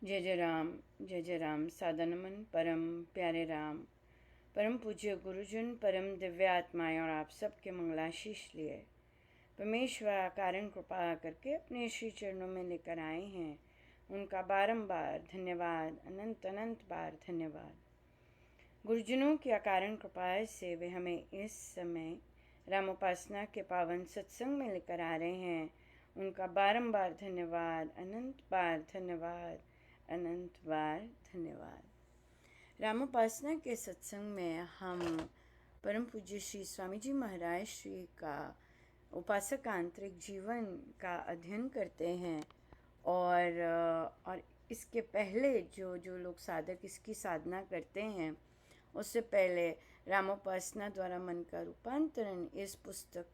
जय जय राम। सादा नमन परम प्यारे राम, परम पूज्य गुरुजन, परम दिव्य आत्माएं और आप सबके मंगलाशीष लिए परमेश्वर कारण कृपा करके अपने श्री चरणों में लेकर आए हैं। उनका बारंबार धन्यवाद, अनंत अनंत बार धन्यवाद। गुरुजनों की अकारण कृपा से वे हमें इस समय राम उपासना के पावन सत्संग में लेकर आ रहे हैं। उनका बारंबार धन्यवाद, अनंत बार धन्यवाद, अनंत बार धन्यवाद। रामोपासना के सत्संग में हम परम पूज्य श्री स्वामी जी महाराज श्री का उपासक आंतरिक जीवन का अध्ययन करते हैं। और इसके पहले जो जो लोग साधक इसकी साधना करते हैं, उससे पहले रामोपासना द्वारा मन का रूपांतरण इस पुस्तक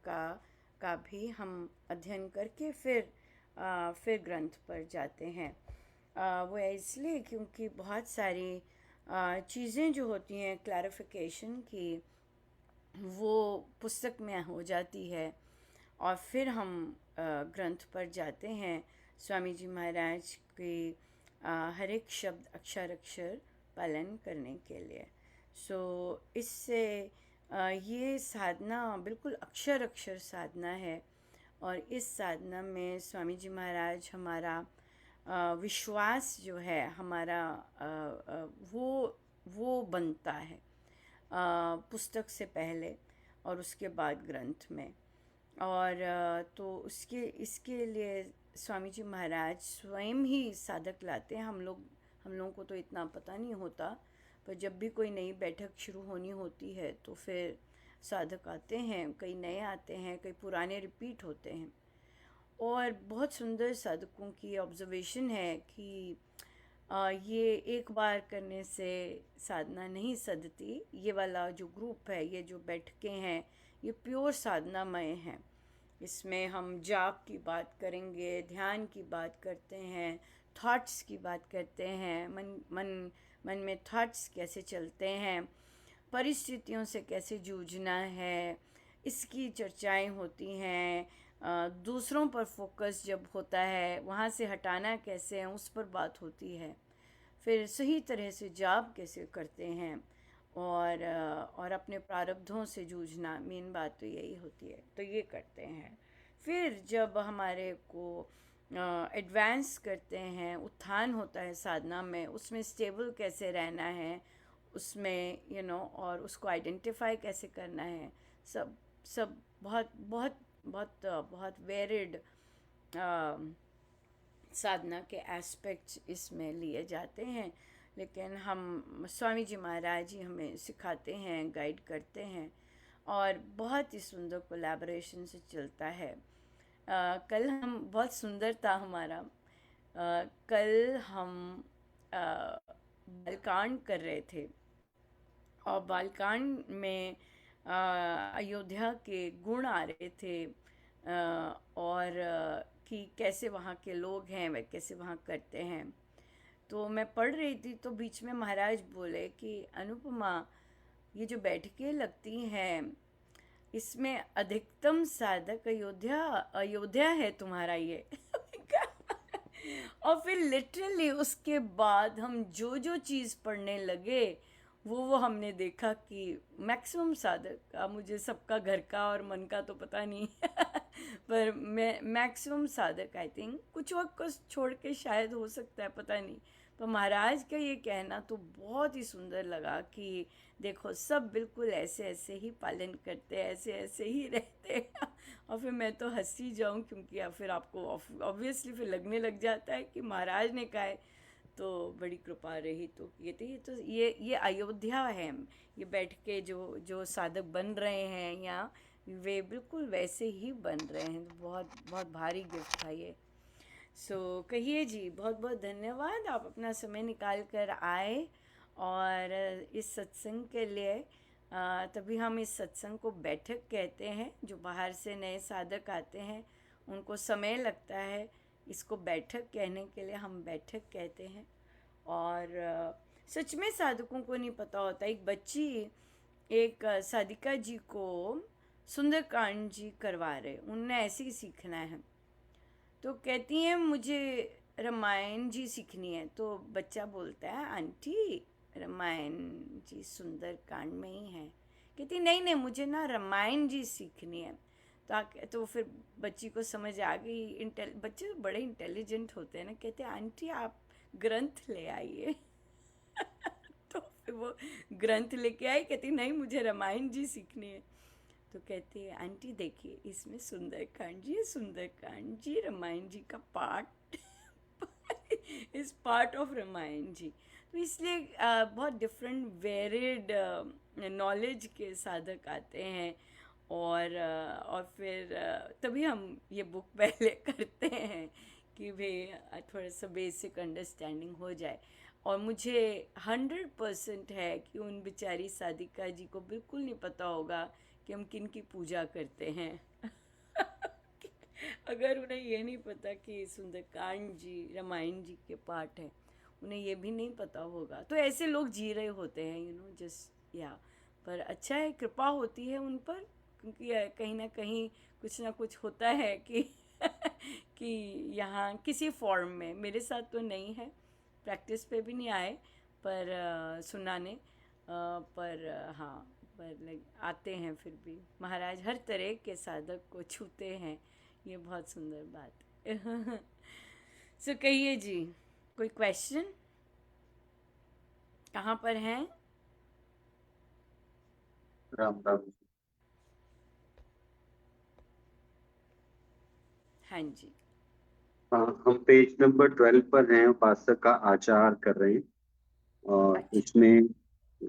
का भी हम अध्ययन करके फिर ग्रंथ पर जाते हैं। वो इसलिए क्योंकि बहुत सारी चीज़ें जो होती हैं क्लैरिफिकेशन की, वो पुस्तक में हो जाती है और फिर हम ग्रंथ पर जाते हैं स्वामी जी महाराज के हर एक शब्द अक्षर अक्षर पालन करने के लिए। इससे ये साधना बिल्कुल अक्षर अक्षर साधना है और इस साधना में स्वामी जी महाराज हमारा विश्वास जो है हमारा वो बनता है पुस्तक से पहले और उसके बाद ग्रंथ में। और तो इसके लिए स्वामी जी महाराज स्वयं ही साधक लाते हैं। हम लोगों को तो इतना पता नहीं होता, पर जब भी कोई नई बैठक शुरू होनी होती है तो फिर साधक आते हैं, कई नए आते हैं, कई पुराने रिपीट होते हैं। और बहुत सुंदर साधकों की ऑब्जर्वेशन है कि ये एक बार करने से साधना नहीं सधती। ये वाला जो ग्रुप है, ये जो बैठकें हैं, ये प्योर साधनामय हैं। इसमें हम जाप की बात करेंगे, ध्यान की बात करते हैं, थॉट्स की बात करते हैं, मन में थॉट्स कैसे चलते हैं, परिस्थितियों से कैसे जूझना है, इसकी चर्चाएं होती हैं। दूसरों पर फोकस जब होता है, वहाँ से हटाना कैसे है, उस पर बात होती है। फिर सही तरह से जाप कैसे करते हैं और अपने प्रारब्धों से जूझना, मेन बात तो यही होती है, तो ये करते हैं। फिर जब हमारे को एडवांस करते हैं, उत्थान होता है साधना में, उसमें स्टेबल कैसे रहना है, उसमें और उसको आइडेंटिफाई कैसे करना है, सब सब बहुत बहुत बहुत बहुत वेरिड साधना के एस्पेक्ट्स इसमें लिए जाते हैं। लेकिन हम स्वामी जी महाराज ही हमें सिखाते हैं, गाइड करते हैं और बहुत ही सुंदर कोलैबोरेशन से चलता है। कल हम बहुत सुंदर था हमारा। कल हम बालकांड कर रहे थे और बालकांड में अयोध्या के गुण आ रहे थे और कि कैसे वहाँ के लोग हैं, वे कैसे वहाँ करते हैं। तो मैं पढ़ रही थी तो बीच में महाराज बोले कि अनुपमा, ये जो बैठकें लगती हैं, इसमें अधिकतम साधक अयोध्या है तुम्हारा ये। और फिर लिटरली उसके बाद हम जो जो चीज़ पढ़ने लगे, वो हमने देखा कि मैक्सिमम साधक का, मुझे सबका घर का और मन का तो पता नहीं पर मैं मैक्सिमम साधक आई थिंक कुछ वक्त को छोड़ के शायद हो सकता है, पता नहीं। पर महाराज का ये कहना तो बहुत ही सुंदर लगा कि देखो सब बिल्कुल ऐसे ऐसे ही पालन करते हैं, ऐसे ऐसे ही रहते हैं। और फिर मैं तो हंसी जाऊं, क्योंकि या फिर आपको ऑब्वियसली फिर लगने लग जाता है कि महाराज ने कहा है तो बड़ी कृपा रही। तो ये अयोध्या है। ये बैठ के जो जो साधक बन रहे हैं यहाँ, वे बिल्कुल वैसे ही बन रहे हैं। तो बहुत बहुत भारी गिफ्ट था ये। कहिए जी, बहुत बहुत धन्यवाद, आप अपना समय निकाल कर आए और इस सत्संग के लिए। तभी हम इस सत्संग को बैठक कहते हैं। जो बाहर से नए साधक आते हैं उनको समय लगता है इसको बैठक कहने के लिए, हम बैठक कहते हैं। और सच में साधकों को नहीं पता होता। एक बच्ची एक साधिका जी को सुंदरकांड जी करवा रहे, उनने ऐसे ही सीखना है। तो कहती हैं मुझे रामायण जी सीखनी है। तो बच्चा बोलता है आंटी रामायण जी सुंदर कांड में ही है। कहती नहीं नहीं, मुझे ना रामायण जी सीखनी है। तो फिर बच्ची को समझ आ गई। बच्चे तो बड़े इंटेलिजेंट होते हैं ना। कहते हैं आंटी आप ग्रंथ ले आइए। तो फिर वो ग्रंथ लेके आई। कहती नहीं, मुझे रामायण जी सीखनी है। तो कहती है आंटी देखिए इसमें सुंदरकांड जी, सुंदरकांड जी रामायण जी का part is part of Ramayan ji. तो इसलिए बहुत डिफरेंट वेरिड नॉलेज के साधक आते हैं। और फिर तभी हम ये बुक पहले करते हैं कि भाई थोड़ा सा बेसिक अंडरस्टैंडिंग हो जाए। और मुझे 100% है कि उन बेचारी साधिका जी को बिल्कुल नहीं पता होगा कि हम किन की पूजा करते हैं। अगर उन्हें ये नहीं पता कि सुंदरकांड जी रामायण जी के पार्ट हैं, उन्हें ये भी नहीं पता होगा। तो ऐसे लोग जी रहे होते हैं, जस्ट या। पर अच्छा है, कृपा होती है उन पर, क्योंकि कहीं ना कुछ होता है कि कि यहाँ किसी फॉर्म में, मेरे साथ तो नहीं है, प्रैक्टिस पे भी नहीं आए, पर सुनाने पर हाँ, पर आते हैं फिर भी। महाराज हर तरह के साधक को छूते हैं, ये बहुत सुंदर बात। सो कहिए जी, कोई क्वेश्चन? कहाँ पर हैं? राम राम। हाँ जी। हाँ, हम पेज नंबर 12 पर हैं, उपासक का आचार कर रहे हैं। और अच्छा। इसमें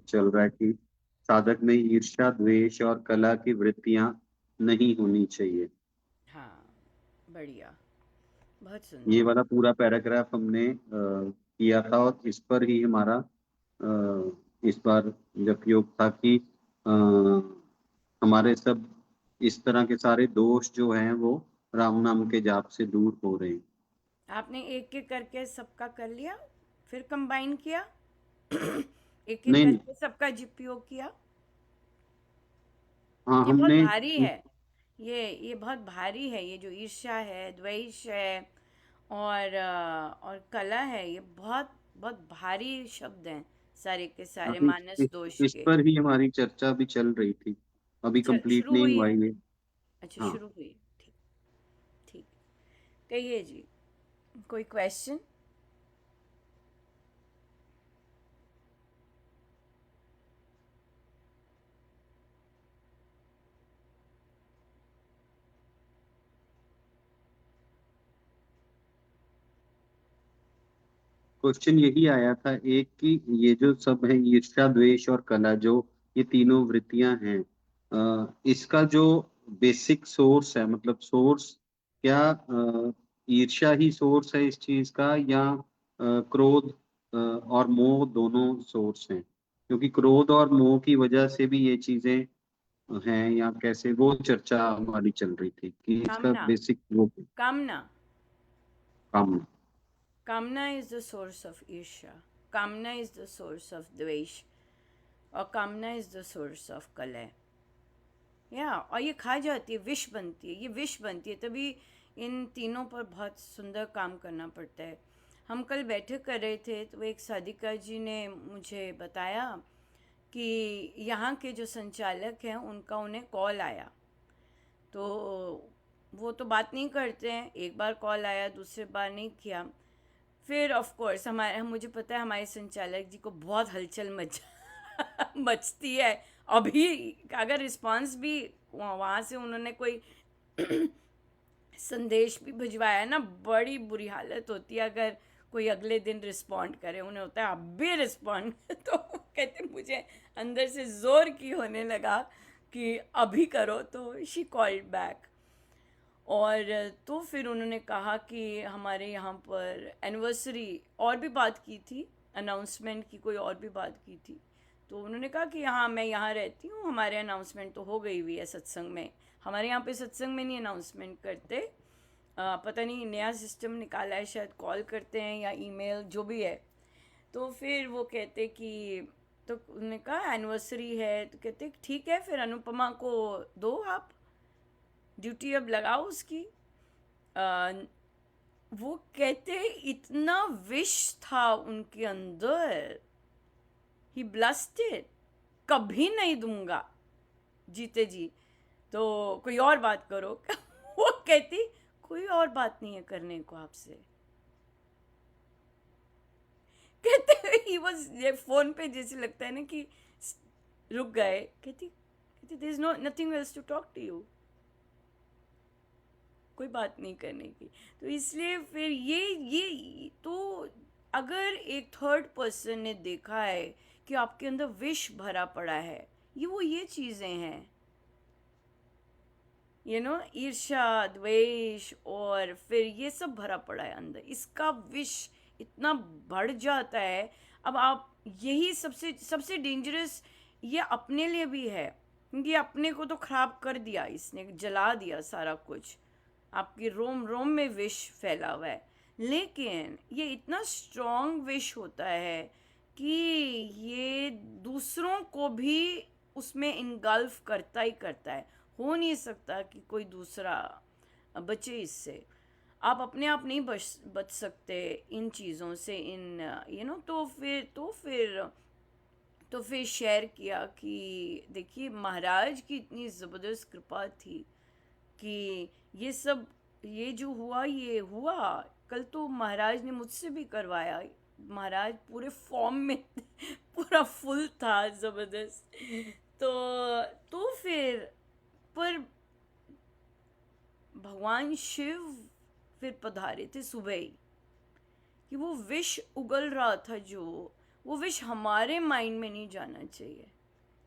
चल रहा है कि साधक में ईर्ष्या, द्वेष और कला की वृत्तियां नहीं होनी चाहिए। हाँ, बढ़िया, बहुत ये सुंदर। वाला पूरा पैराग्राफ हमने किया था, और इस पर ही हमारा इस बार जब योग था कि अ, हमारे सब इस तरह के सारे दोष जो हैं वो राम नाम के जाप से दूर हो रहे हैं। आपने एक एक करके सबका कर लिया, फिर कंबाइन किया? एक एक नहीं नहीं। करके सबका उपयोग किया? हाँ, ये बहुत हमने भारी है। ये बहुत भारी है, ये जो ईर्ष्या है, द्वेष है, और कला है, ये बहुत बहुत भारी शब्द हैं, सारे के हाँ, सारे इस, मानस दोष इस के। पर ही हमारी चर्चा भी चल रही थी, अभी कंप्लीट शुरू नहीं हुई हुआ है? ये। अच्छा, हाँ, शुरू हुई। ठीक। ठीक। कहिए जी, कोई क्वेश्चन? क्वेश्चन यही आया था एक कि ये जो सब है ईर्ष्या, द्वेष और कला, जो ये तीनों वृत्तियां हैं, इसका जो बेसिक सोर्स है, मतलब सोर्स क्या ईर्ष्या ही सोर्स है इस चीज का, या क्रोध और मोह दोनों सोर्स हैं? क्योंकि क्रोध और मोह की वजह से भी ये चीजें हैं, या कैसे, वो चर्चा हमारी चल रही थी कि इसका कामना। बेसिक वो कामना। काम। कामना इज द सोर्स ऑफ ईर्ष्या। कामना इज द सोर्स ऑफ द्वेष। और कामना इज द सोर्स ऑफ कलह। और ये खा जाती है, विष बनती है, ये विष बनती है, तभी इन तीनों पर बहुत सुंदर काम करना पड़ता है। हम कल बैठक कर रहे थे, तो एक साधिका जी ने मुझे बताया कि यहाँ के जो संचालक हैं उनका उन्हें कॉल आया। तो वो तो बात नहीं करते हैं, एक बार कॉल आया, दूसरी बार नहीं किया। फिर ऑफ कोर्स हमारे मुझे पता है हमारे संचालक जी को बहुत हलचल मच मचती है। अभी अगर रिस्पांस भी वहाँ से उन्होंने कोई संदेश भी भिजवाया ना, बड़ी बुरी हालत होती है अगर कोई अगले दिन रिस्पॉन्ड करे। उन्हें होता है अब भी रिस्पॉन्ड तो कहते मुझे अंदर से जोर की होने लगा कि अभी करो। तो शी कॉल्ड बैक। और तो फिर उन्होंने कहा कि हमारे यहाँ पर एनिवर्सरी और भी बात की थी, अनाउंसमेंट की कोई और भी बात की थी। तो उन्होंने कहा कि हाँ मैं यहाँ रहती हूँ, हमारे अनाउंसमेंट तो हो गई हुई है सत्संग में। हमारे यहाँ पे सत्संग में नहीं अनाउंसमेंट करते। पता नहीं नया सिस्टम निकाला है, शायद कॉल करते हैं या ईमेल, जो भी है। तो फिर वो कहते कि, तो उन्होंने कहा एनिवर्सरी है, तो कहते ठीक है फिर अनुपमा को दो आप ड्यूटी अब लगाओ उसकी। वो कहते इतना विश था उनके अंदर, ही ब्लास्टेड, कभी नहीं दूंगा जीते जी, तो कोई और बात करो। वो कहती कोई और बात नहीं है करने को आपसे। कहते ही बस ये फोन पे जैसे लगता है ना कि रुक गए। कहती कहती there is no nothing else to talk to you, कोई बात नहीं करने की। तो इसलिए फिर ये तो अगर एक थर्ड पर्सन ने देखा है कि आपके अंदर विष भरा पड़ा है, ये चीज़ें हैं, ईर्ष्या, द्वेष, और फिर ये सब भरा पड़ा है अंदर, इसका विष इतना बढ़ जाता है। अब आप यही सबसे सबसे डेंजरस ये अपने लिए भी है, क्योंकि अपने को तो खराब कर दिया, इसने जला दिया सारा कुछ, आपकी रोम रोम में विष फैला हुआ है। लेकिन ये इतना स्ट्रॉन्ग विष होता है कि ये दूसरों को भी उसमें इनगल्फ करता ही करता है। हो नहीं सकता कि कोई दूसरा बचे इससे। आप अपने आप नहीं बच सकते इन चीज़ों से, इन तो फिर शेयर किया कि देखिए महाराज की इतनी ज़बरदस्त कृपा थी कि ये जो हुआ ये हुआ। कल तो महाराज ने मुझसे भी करवाया, महाराज पूरे फॉर्म में पूरा फुल था, ज़बरदस्त। तो फिर पर भगवान शिव फिर पधारे थे सुबह ही, कि वो विष उगल रहा था, जो वो विष हमारे माइंड में नहीं जाना चाहिए।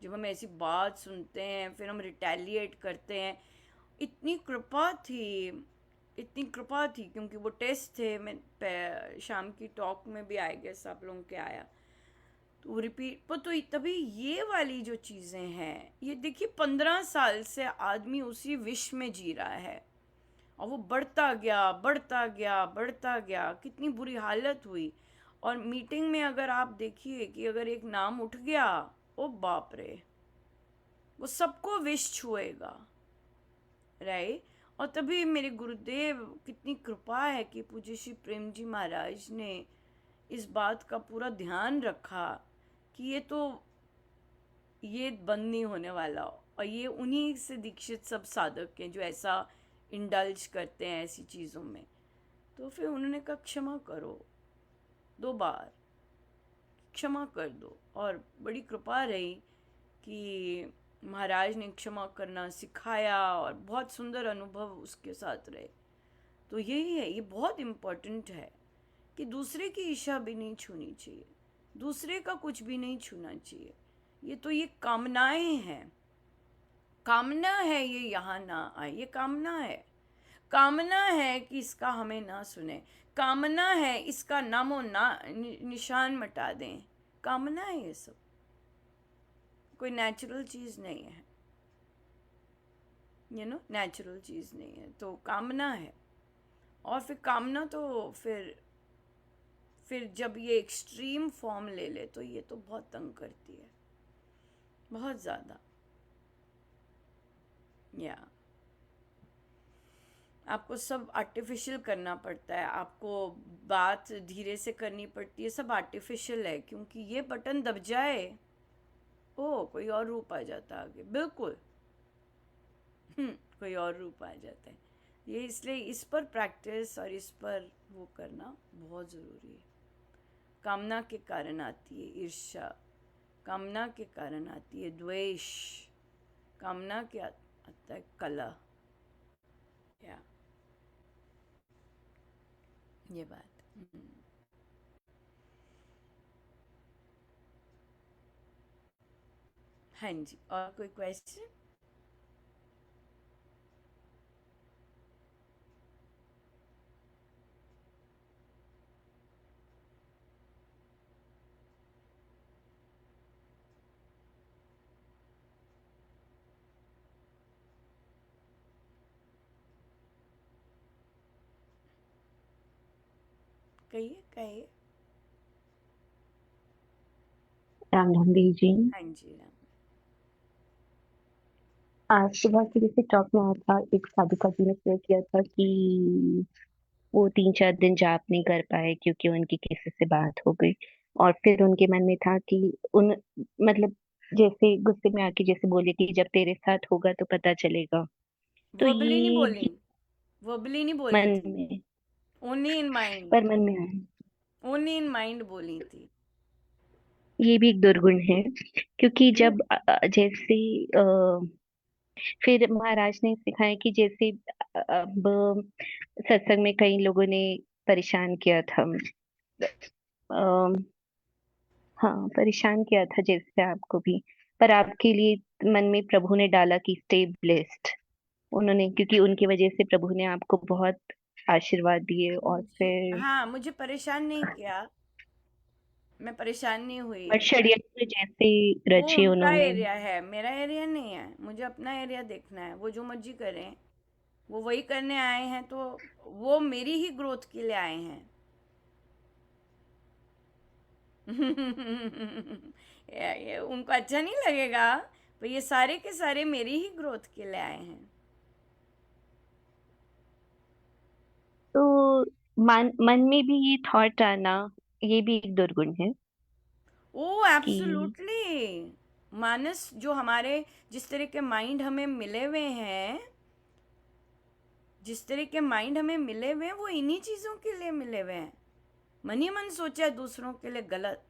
जब हम ऐसी बात सुनते हैं फिर हम रिटेलिएट करते हैं। इतनी कृपा थी, इतनी कृपा थी, क्योंकि वो टेस्ट थे। मैं शाम की टॉक में भी आई गेस आप लोगों के आया, तो वो रिपीट पर। तो तभी ये वाली जो चीज़ें हैं, ये देखिए 15 साल से आदमी उसी विष में जी रहा है, और वो बढ़ता गया बढ़ता गया बढ़ता गया, कितनी बुरी हालत हुई। और मीटिंग में अगर आप देखिए कि अगर एक नाम उठ गया, ओ बाप रे, वो सबको विष छुएगा, राइट। और तभी मेरे गुरुदेव, कितनी कृपा है कि पूज्य श्री प्रेम जी महाराज ने इस बात का पूरा ध्यान रखा कि ये बंद नहीं होने वाला। और ये उन्हीं से दीक्षित सब साधक हैं जो ऐसा इंडल्ज करते हैं ऐसी चीज़ों में। तो फिर उन्होंने कहा क्षमा करो, 2 बार क्षमा कर दो। और बड़ी कृपा रही कि महाराज ने क्षमा करना सिखाया, और बहुत सुंदर अनुभव उसके साथ रहे। तो यही है, ये बहुत इम्पोर्टेंट है कि दूसरे की इच्छा भी नहीं छूनी चाहिए, दूसरे का कुछ भी नहीं छूना चाहिए। ये कामनाएं हैं, कामना है ये यहाँ ना आए, ये कामना है। कामना है कि इसका हमें ना सुने, कामना है इसका नामो ना निशान मिटा दें। कामना है ये सब, कोई नेचुरल चीज़ नहीं है, नेचुरल चीज़ नहीं है। तो कामना है। और फिर कामना तो फिर जब ये एक्सट्रीम फॉर्म ले ले तो ये तो बहुत तंग करती है, बहुत ज़्यादा। या आपको सब आर्टिफिशियल करना पड़ता है, आपको बात धीरे से करनी पड़ती है, सब आर्टिफिशियल है, क्योंकि ये बटन दब जाए, ओ कोई और रूप आ जाता है आगे, बिल्कुल। कोई और रूप आ जाता है। ये इसलिए इस पर प्रैक्टिस और इस पर वो करना बहुत ज़रूरी है। कामना के कारण आती है ईर्ष्या, कामना के कारण आती है द्वेष, कामना के आता है कलह। या ये बात। हाँ जी, और कोई क्वेश्चन? कहिए कहिए। राम राम देव जी। हाँ जी राम। आज सुबह के जैसे टॉक में आया था, एक साधुका जी ने शेयर किया था कि वो 3-4 दिन जाप नहीं कर पाए क्योंकि उनकी किसी से बात हो गई। और फिर उनके मन में था कि उन मतलब जैसे गुस्से में आके जैसे बोले कि जब तेरे साथ होगा तो पता चलेगा। तो वर्बली नहीं ये बोली, भी वर्बली नहीं बोली मन थी, में ओनली इन माइंड, पर मन में आया। ओनली इन माइंड बोली थी। ये भी एक दुर्गुण है क्योंकि वो जब जैसे फिर महाराज ने सिखाया कि जैसे अब सत्संग में कई लोगों ने परेशान किया था। अ, हाँ, परेशान किया था जैसे आपको भी। पर आपके लिए मन में प्रभु ने डाला कि स्टे ब्लेस्ड। उन्होंने क्योंकि उनकी वजह से प्रभु ने आपको बहुत आशीर्वाद दिए और मुझे, फिर हाँ, मुझे परेशान नहीं किया, मैं परेशान नहीं हुई। और षड्यंत्र जैसे वो रचे उनका उन्होंने। एरिया है, मेरा एरिया नहीं है, मुझे अपना एरिया देखना है। वो जो मर्जी करें, वो वही करने आए हैं, तो वो मेरी ही ग्रोथ के लिए आए हैं। ये उनको अच्छा नहीं लगेगा, पर ये सारे के सारे मेरी ही ग्रोथ के लिए आए हैं। तो मन में भी ये थॉट आना, ये भी एक दुर्गुण है ओ कि एब्सोल्युटली। मानस जो हमारे, जिस तरह के माइंड हमें मिले हुए हैं, जिस तरह के माइंड हमें मिले हुए हैं, वो इन्हीं चीज़ों के लिए मिले हुए हैं। मन ही मन सोचा दूसरों के लिए गलत,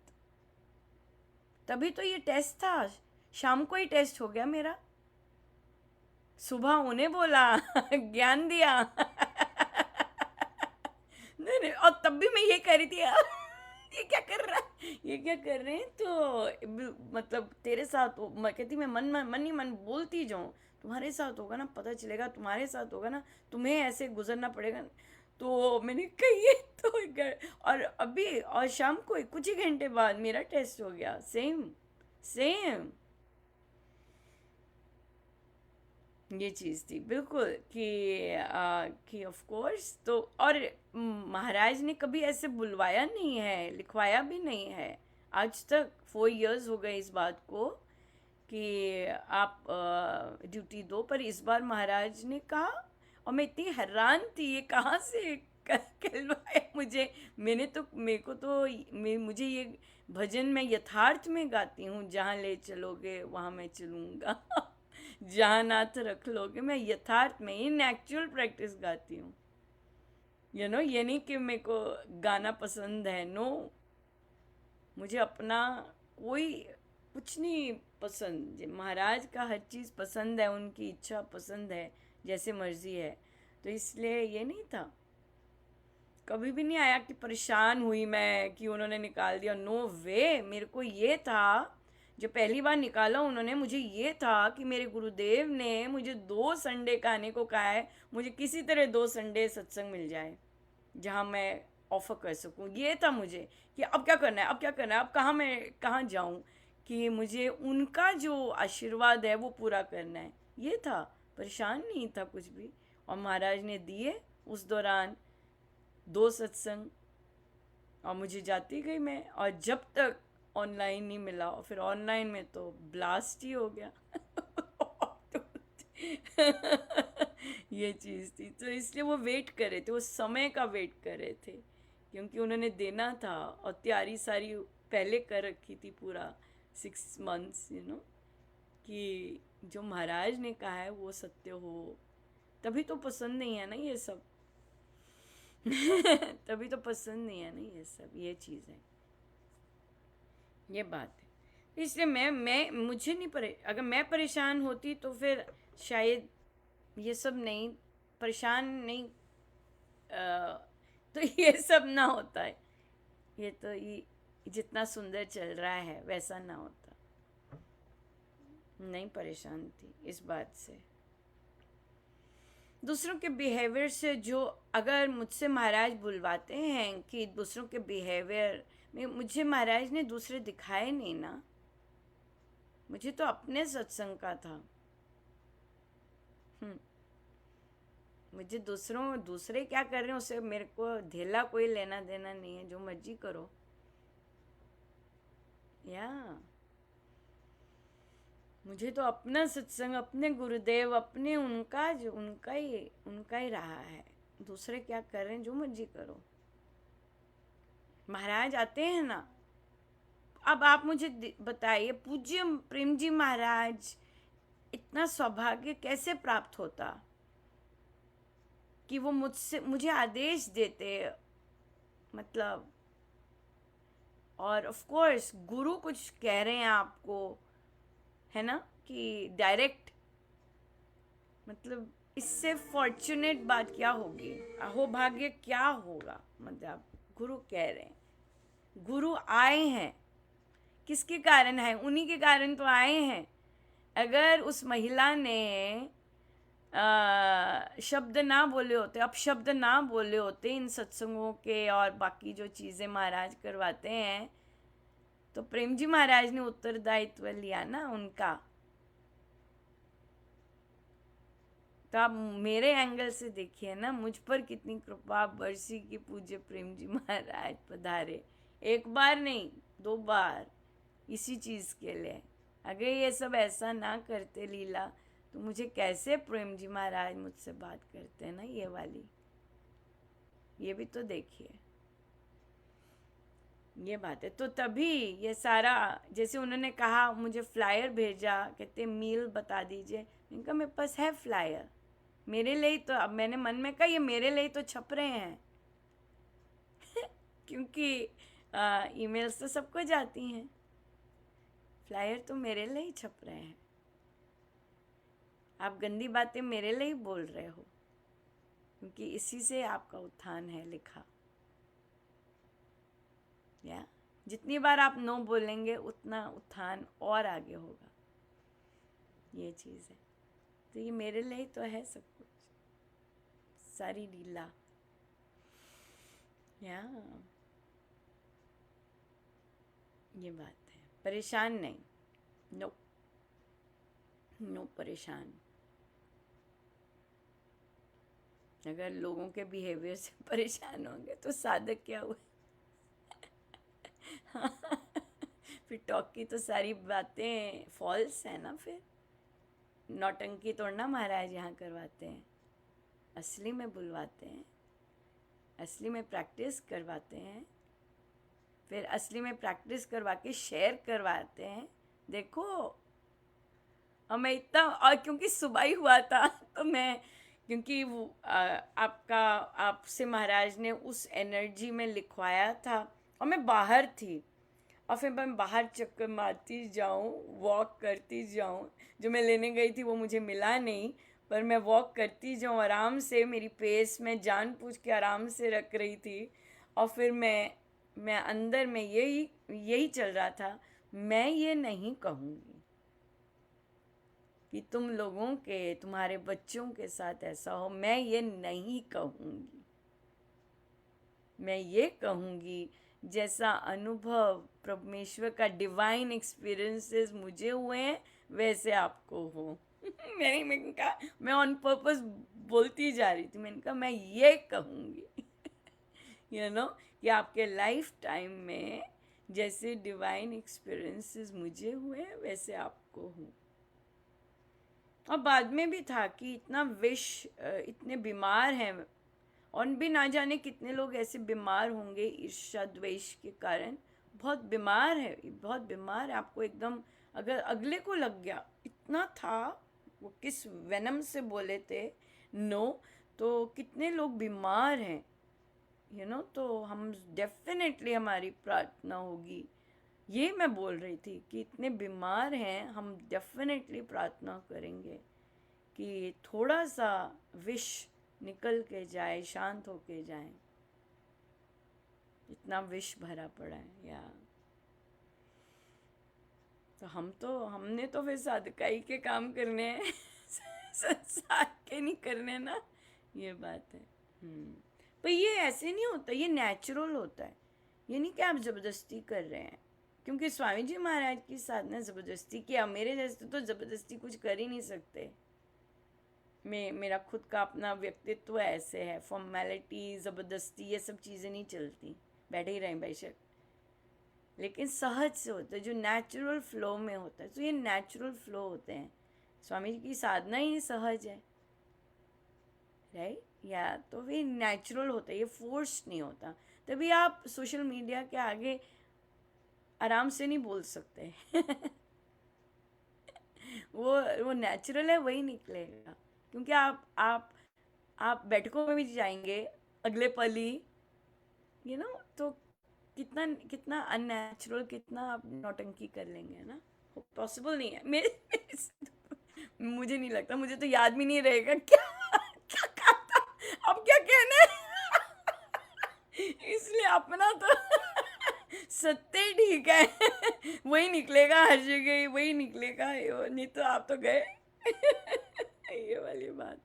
तभी तो ये टेस्ट था। शाम को ही टेस्ट हो गया मेरा, सुबह उन्हें बोला, ज्ञान दिया। नहीं नहीं, और तब भी मैं ये कह रही थी, यार ये क्या कर रहा है, ये क्या कर रहे हैं, तो मतलब तेरे साथ मैं कहती, मैं मन ही मन बोलती जाऊँ, तुम्हारे साथ होगा ना, पता चलेगा, तुम्हारे साथ होगा ना, तुम्हें ऐसे गुजरना पड़ेगा। तो मैंने कही तो और अभी और शाम को कुछ ही घंटे बाद मेरा टेस्ट हो गया, सेम सेम। ये चीज़ थी बिल्कुल कि ऑफ कोर्स। तो और महाराज ने कभी ऐसे बुलवाया नहीं है, लिखवाया भी नहीं है आज तक। 4 इयर्स हो गए इस बात को कि आप ड्यूटी दो, पर इस बार महाराज ने कहा, और मैं इतनी हैरान थी, ये कहाँ से कहलवाया मुझे। मैंने तो मेरे को तो मुझे ये भजन मैं यथार्थ में गाती हूँ, जहाँ ले चलोगे वहाँ मैं चलूँगा। जहाँ नाथ रख लोगे, मैं यथार्थ में इन एक्चुअल प्रैक्टिस गाती हूँ। ये नहीं कि मेरे को गाना पसंद है, नो। मुझे अपना कोई कुछ नहीं पसंद, महाराज का हर चीज़ पसंद है, उनकी इच्छा पसंद है, जैसे मर्जी है। तो इसलिए ये नहीं था, कभी भी नहीं आया कि परेशान हुई मैं कि उन्होंने निकाल दिया, नो वे। मेरे को ये था, जो पहली बार निकाला उन्होंने, मुझे ये था कि मेरे गुरुदेव ने मुझे 2 संडे का आने को कहा है, मुझे किसी तरह 2 संडे सत्संग मिल जाए जहाँ मैं ऑफर कर सकूँ। ये था मुझे कि अब क्या करना है, अब क्या करना है, अब कहाँ मैं कहाँ जाऊँ, कि मुझे उनका जो आशीर्वाद है वो पूरा करना है, ये था। परेशान नहीं था कुछ भी। और महाराज ने दिए उस दौरान 2 सत्संग, और मुझे जाती गई मैं, और जब तक ऑनलाइन नहीं मिला, और फिर ऑनलाइन में तो ब्लास्ट ही हो गया। ये चीज़ थी, तो इसलिए वो वेट कर रहे थे, वो समय का वेट कर रहे थे, क्योंकि उन्होंने देना था, और तैयारी सारी पहले कर रखी थी, पूरा 6 मंथ्स, कि जो महाराज ने कहा है वो सत्य हो। तभी तो पसंद नहीं है ना ये सब। तभी तो पसंद नहीं है ना ये सब, ये चीज़ है, ये बात है। इसलिए मैं मुझे नहीं अगर मैं परेशान होती तो फिर शायद ये सब नहीं, परेशान नहीं, तो ये सब ना होता है। ये तो ये जितना सुंदर चल रहा है वैसा ना होता। नहीं परेशान थी इस बात से, दूसरों के बिहेवियर से। जो अगर मुझसे महाराज बुलवाते हैं कि दूसरों के बिहेवियर में, मुझे महाराज ने दूसरे दिखाए नहीं ना, मुझे तो अपने सत्संग का था। मुझे दूसरे क्या कर रहे हैं उससे मेरे को धेला कोई लेना देना नहीं है, जो मर्जी करो। या मुझे तो अपना सत्संग, अपने गुरुदेव, अपने उनका ही रहा है। दूसरे क्या कर रहे हैं जो मर्जी करो। महाराज आते हैं ना, अब आप मुझे बताइए, पूज्य प्रेम जी महाराज, इतना सौभाग्य कैसे प्राप्त होता कि वो मुझे आदेश देते, मतलब। और ऑफ कोर्स गुरु कुछ कह रहे हैं आपको, है ना, कि डायरेक्ट, मतलब इससे फॉर्चुनेट बात क्या होगी, अहोभाग्य क्या होगा। मतलब गुरु कह रहे हैं, गुरु आए हैं, किसके कारण है, उन्हीं के कारण तो आए हैं। अगर उस महिला ने शब्द ना बोले होते, अपशब्द ना बोले होते इन सत्संगों के और बाकी जो चीज़ें महाराज करवाते हैं, तो प्रेम जी महाराज ने उत्तरदायित्व लिया ना उनका। तो आप मेरे एंगल से देखिए ना, मुझ पर कितनी कृपा बरसी की पूज्य प्रेम जी महाराज पधारे, एक बार नहीं 2 बार, इसी चीज़ के लिए। अगर ये सब ऐसा ना करते लीला, तो मुझे कैसे प्रेम जी महाराज मुझसे बात करते हैं ना, ये वाली, ये भी तो देखिए, ये बात है। तो तभी ये सारा, जैसे उन्होंने कहा मुझे फ्लायर भेजा, कहते मील बता दीजिए, मैंने कहा मेरे पास है फ्लायर, मेरे लिए तो, अब मैंने मन में कहा ये मेरे लिए तो छप रहे हैं क्योंकि ईमेल्स तो सबको जाती हैं, फ्लायर तो मेरे लिए ही छप रहे हैं। आप गंदी बातें मेरे लिए ही बोल रहे हो, क्योंकि इसी से आपका उत्थान है लिखा। या जितनी बार आप नो बोलेंगे उतना उत्थान और आगे होगा, ये चीज़ है। तो ये मेरे लिए ही तो है सब कुछ, सारी लीला। या ये बात है, परेशान नहीं, नो नो परेशान। अगर लोगों के बिहेवियर से परेशान होंगे तो साधक क्या हुए फिर टॉक की तो सारी बातें फॉल्स है ना, फिर नौटंकी तोड़ना महाराज यहाँ करवाते हैं, असली में बुलवाते हैं, असली में प्रैक्टिस करवाते हैं, फिर असली में प्रैक्टिस करवा के शेयर करवाते हैं। देखो, और मैं इतना, और क्योंकि सुबह ही हुआ था तो मैं, क्योंकि वो आपका, आपसे महाराज ने उस एनर्जी में लिखवाया था, और मैं बाहर थी, और फिर मैं बाहर चक्कर मारती जाऊँ, वॉक करती जाऊँ, जो मैं लेने गई थी वो मुझे मिला नहीं, पर मैं वॉक करती जाऊँ आराम से, मेरी पेस में जानबूझ के आराम से रख रही थी। और फिर मैं अंदर में यही चल रहा था, मैं ये नहीं कहूँगी कि तुम लोगों के, तुम्हारे बच्चों के साथ ऐसा हो, मैं ये नहीं कहूँगी। मैं ये कहूँगी जैसा अनुभव परमेश्वर का डिवाइन एक्सपीरियंसेस मुझे हुए हैं वैसे आपको हो मैंने कहा, मैं ऑन पर्पस बोलती जा रही थी, मैंने कहा मैं ये कहूँगी यू नो, कि आपके लाइफ टाइम में जैसे डिवाइन एक्सपीरियंसेस मुझे हुए हैं वैसे आपको हो। और बाद में भी था कि इतना इतने बीमार हैं, और भी ना जाने कितने लोग ऐसे बीमार होंगे ईर्ष्या द्वेष के कारण, बहुत बीमार है, बहुत बीमार है। आपको एकदम, अगर अगले को लग गया, इतना था, वो किस वेनम से बोले थे नो, तो कितने लोग बीमार हैं, यू नो। तो हम डेफिनेटली, हमारी प्रार्थना होगी, ये मैं बोल रही थी कि इतने बीमार हैं, हम डेफिनेटली प्रार्थना करेंगे कि थोड़ा सा विष निकल के जाए, शांत होके जाए, इतना विष भरा पड़ा है। या तो हमने तो फिर साधकाई के काम करने हैं संसार के नहीं करने ना, ये बात है। पर ये ऐसे नहीं होता, ये नेचुरल होता है, ये नहीं कि आप ज़बरदस्ती कर रहे हैं, क्योंकि स्वामी जी महाराज की साधना ज़बरदस्ती की, अब मेरे जैसे तो ज़बरदस्ती कुछ कर ही नहीं सकते। मेरा खुद का अपना व्यक्तित्व ऐसे है, फॉर्मेलिटी, ज़बरदस्ती, ये सब चीज़ें नहीं चलती, बैठे ही रहें बेशक, लेकिन सहज से होता है, जो नेचुरल फ्लो में होता है। तो ये नेचुरल फ्लो होते हैं, स्वामी जी की साधना ही सहज है, राइट, या तो भी नेचुरल होता है, ये फोर्स नहीं होता। तभी आप सोशल मीडिया के आगे आराम से नहीं बोल सकते। वो नेचुरल है, वही निकलेगा। क्योंकि आप बैठकों में भी जाएंगे अगले पल ही, तो कितना कितना अननेचुरल, कितना आप नौटंकी कर लेंगे ना। पॉसिबल नहीं है मेरे से तो। मुझे नहीं लगता, मुझे तो याद भी नहीं रहेगा क्या क्या कहा था, अब क्या कहना है। इसलिए अपना तो सत्य ही ठीक है। वही निकलेगा हर जगह, वही निकलेगा, नहीं तो आप तो गए। ये वाली बात।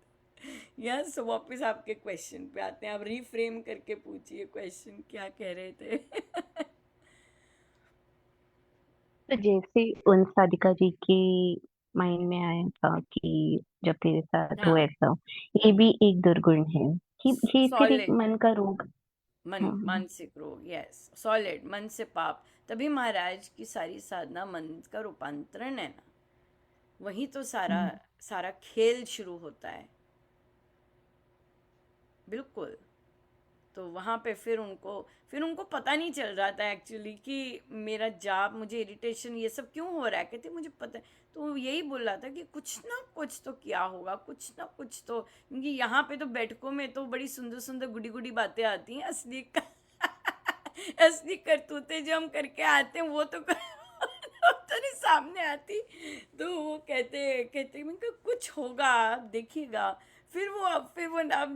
यस, वापस आपके क्वेश्चन पे आते हैं। आप रीफ्रेम करके पूछिए क्वेश्चन, क्या कह रहे थे। तो जैसे उन साधिका जी की माइंड में आया था कि जब तेरे साथ हो हाँ, ऐसा, ये भी एक दुर्गुण है कि ये फिर एक सॉलिड मन का रोग। हाँ। मानसिक रोग, यस, सॉलिड मन से पाप। तभी महाराज की सारी साधना मन का रूपांतरण है ना। वही तो सारा हम्म। सारा खेल शुरू होता है। बिल्कुल। तो वहाँ पे फिर उनको पता नहीं चल रहा था एक्चुअली कि मेरा जाप, मुझे इरिटेशन, ये सब क्यों हो रहा है। कहते मुझे पता है। तो वो यही बोल रहा था कि कुछ ना कुछ तो क्या होगा, कुछ ना कुछ तो, क्योंकि यहाँ पे तो बैठकों में तो बड़ी सुंदर सुंदर गुडी गुडी बातें आती हैं, असली असली करतूतें जो हम करके आते हैं वो तो नहीं सामने आती। तो वो कहते कहते मैं कहा, कुछ होगा, आप देखिएगा। फिर वो अब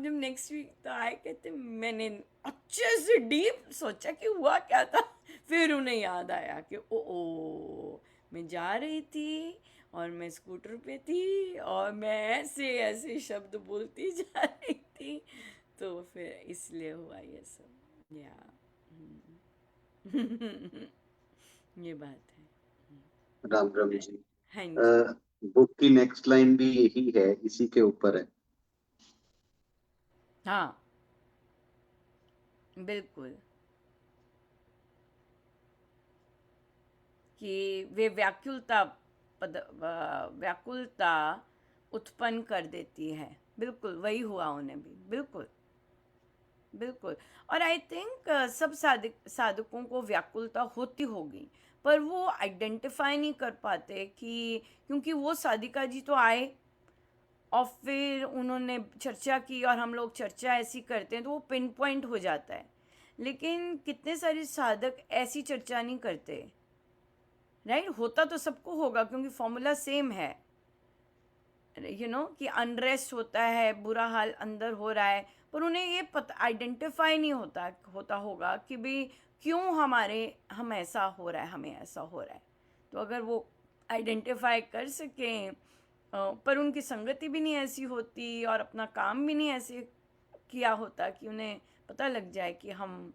जब नेक्स्ट वीक तो आए, कहते मैंने अच्छे से डीप सोचा कि हुआ क्या था। फिर उन्हें याद आया कि ओ मैं जा रही थी और मैं स्कूटर पे थी और मैं ऐसे ऐसे शब्द बोलती जा रही थी। तो फिर इसलिए हुआ ये सब, या ये बात है। राम राम जी। हाँ जी। बुक की नेक्स्ट लाइन भी यही है, इसी के ऊपर है। हाँ, बिल्कुल। कि वे व्याकुलता उत्पन्न कर देती है। बिल्कुल वही हुआ उन्हें भी, बिल्कुल बिल्कुल। और आई थिंक सब साधकों को व्याकुलता होती होगी, पर वो आइडेंटिफाई नहीं कर पाते कि, क्योंकि वो साधिका जी तो आए और फिर उन्होंने चर्चा की, और हम लोग चर्चा ऐसी करते हैं तो वो पिन पॉइंट हो जाता है। लेकिन कितने सारे साधक ऐसी चर्चा नहीं करते। राइट, होता तो सबको होगा क्योंकि फॉर्मूला सेम है। कि अनरेस्ट होता है, बुरा हाल अंदर हो रहा है, पर उन्हें ये पता आइडेंटिफाई नहीं होता होता होगा कि भाई क्यों हम ऐसा हो रहा है, हमें ऐसा हो रहा है। तो अगर वो आइडेंटिफाई कर सकें, पर उनकी संगति भी नहीं ऐसी होती और अपना काम भी नहीं ऐसे किया होता कि उन्हें पता लग जाए कि हम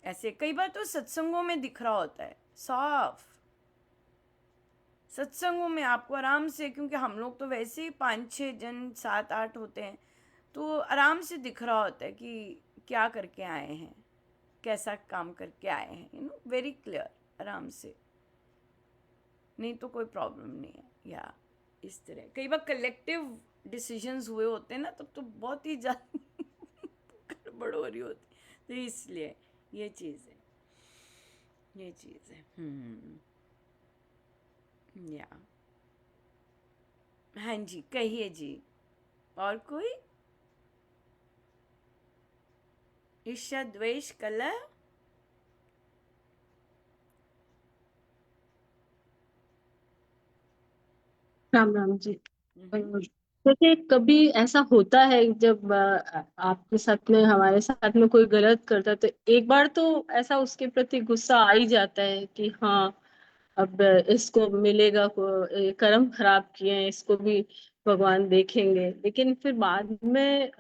ऐसे। कई बार तो सत्संगों में दिख रहा होता है साफ, सत्संगों में आपको आराम से, क्योंकि हम लोग तो वैसे ही 5-6 जन 7-8 होते हैं, तो आराम से दिख रहा होता है कि क्या करके आए हैं, कैसा काम करके आए हैं, वेरी क्लियर, आराम से। नहीं तो कोई प्रॉब्लम नहीं है। या इस तरह कई बार कलेक्टिव डिसीजंस हुए होते हैं ना, तब तो बहुत ही ज़्यादा गड़बड़ हो रही होती। तो इसलिए ये चीज़ है, ये चीज़ है। या हाँ जी, कहिए जी। और कोई? ईर्ष्या द्वेष कलह। राम राम जी। हम्म, देखिए कभी ऐसा होता है जब आपके साथ में, हमारे साथ में कोई गलत करता है तो एक बार तो ऐसा उसके प्रति गुस्सा आ ही जाता है कि हाँ अब इसको मिलेगा, ये कर्म खराब किए हैं, इसको भी भगवान देखेंगे। लेकिन फिर बाद में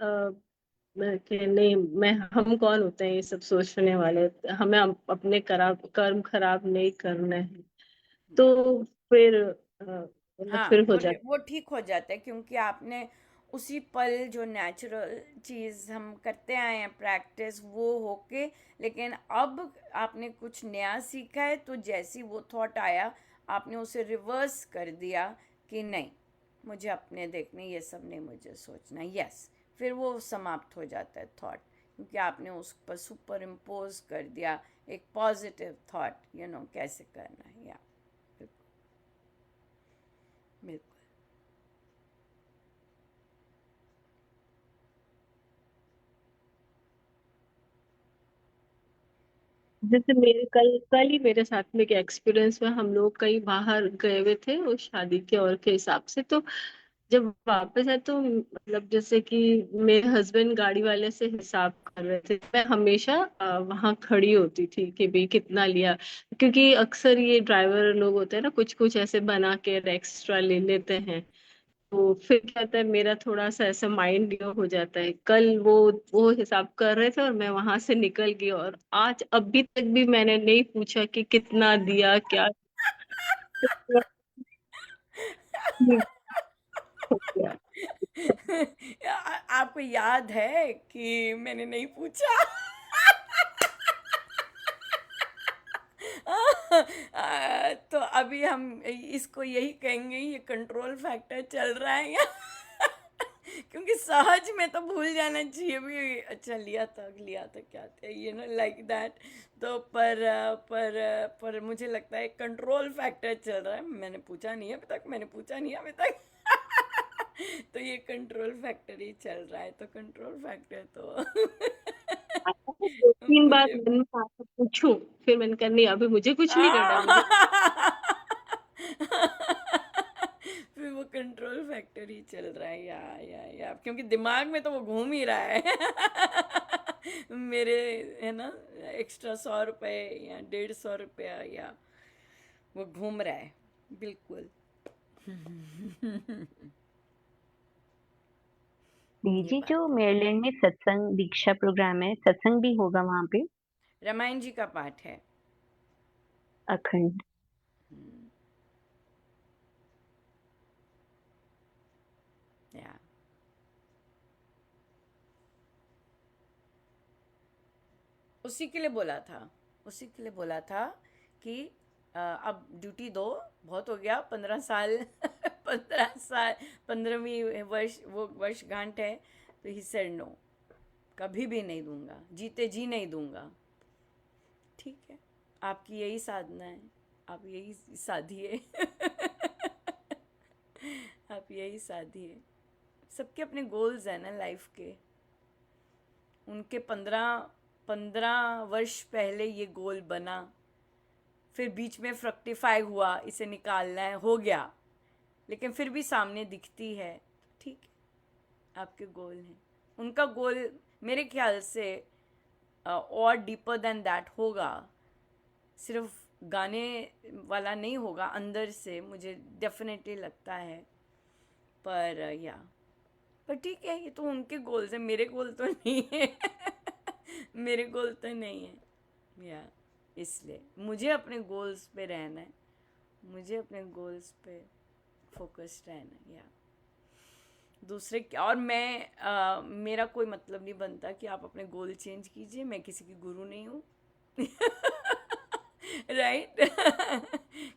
कि नहीं, हम कौन होते हैं ये सब सोचने वाले, हमें अपने कर्म खराब नहीं करने हैं। तो फिर मतलब हाँ, फिर हो जाता वो ठीक हो जाता है, क्योंकि आपने उसी पल जो नेचुरल चीज़ हम करते आए हैं प्रैक्टिस, वो होके, लेकिन अब आपने कुछ नया सीखा है, तो जैसी वो थॉट आया आपने उसे रिवर्स कर दिया कि नहीं, मुझे अपने देखने, ये सब नहीं मुझे सोचना। यस, फिर वो समाप्त हो जाता है थॉट, क्योंकि आपने उस पर सुपर इम्पोज कर दिया एक पॉजिटिव थॉट, कैसे करना है। या बिल्कुल बिल्कुल। जैसे मेरे कल कल ही मेरे साथ में एक एक्सपीरियंस में, हम लोग कहीं बाहर गए हुए थे वो शादी के और के हिसाब से, तो जब वापस आए तो मतलब जैसे कि मेरे हस्बैंड गाड़ी वाले से हिसाब कर रहे थे, मैं हमेशा वहां खड़ी होती थी कि भाई कितना लिया, क्योंकि अक्सर ये ड्राइवर लोग होते हैं ना, कुछ कुछ ऐसे बना के एक्स्ट्रा ले लेते हैं। तो फिर क्या होता है, मेरा थोड़ा सा ऐसा माइंड हो जाता है। कल वो हिसाब कर रहे थे और मैं वहां से निकल गई, और आज अभी तक भी मैंने नहीं पूछा कि कितना दिया क्या हो गया। आपको याद है कि मैंने नहीं पूछा? तो अभी हम इसको यही कहेंगे, ये कंट्रोल फैक्टर चल रहा है या क्योंकि सहज में तो भूल जाना चाहिए भी, अच्छा लिया था क्या था, लाइक दैट। तो पर मुझे लगता है कंट्रोल फैक्टर चल रहा है, मैंने पूछा नहीं है अभी तक तो ये कंट्रोल फैक्टर ही चल रहा है, तो कंट्रोल फैक्टर दो तो तीन बार मुझे मन में आके पूछूं, फिर मैंने कहा नहीं, अभी मुझे कुछ नहीं करना है, मुझे फिर वो कंट्रोल फैक्टर ही चल रहा है, या क्योंकि दिमाग में तो वो घूम ही रहा है मेरे, है ना, एक्स्ट्रा 100 रुपए या 150 रुपया, या वो घूम रहा है। बिल्कुल। ये जी, जो बात है। मेरलैंड में सत्संग दीक्षा प्रोग्राम है, सत्संग भी होगा वहां पे? रामायण जी का पाठ है। अखंड। हम्म, या उसी के लिए बोला था कि अब ड्यूटी दो, बहुत हो गया, 15 साल 15 साल, 15वीं वर्ष वो वर्षगांठ है। तो ही सेड नो, कभी भी नहीं दूंगा, जीते जी नहीं दूंगा। ठीक है, आपकी यही साधना है, आप यही साधिए आप यही साधिए। सबके अपने गोल्स हैं ना लाइफ के, उनके 15 वर्ष पहले ये गोल बना, फिर बीच में फ्रक्टिफाई हुआ, इसे निकालना है, हो गया, लेकिन फिर भी सामने दिखती है। ठीक है, आपके गोल हैं, उनका गोल मेरे ख्याल से और डीपर देन दैट होगा, सिर्फ गाने वाला नहीं होगा, अंदर से मुझे डेफिनेटली लगता है। पर पर ठीक है, ये तो उनके गोल्स हैं, मेरे गोल तो नहीं है मेरे गोल तो नहीं है, या इसलिए मुझे अपने गोल्स पे रहना है, मुझे अपने गोल्स पे फोकस्ड रहना है। या दूसरे क्या, और मेरा कोई मतलब नहीं बनता कि आप अपने गोल चेंज कीजिए, मैं किसी की गुरु नहीं हूँ राइट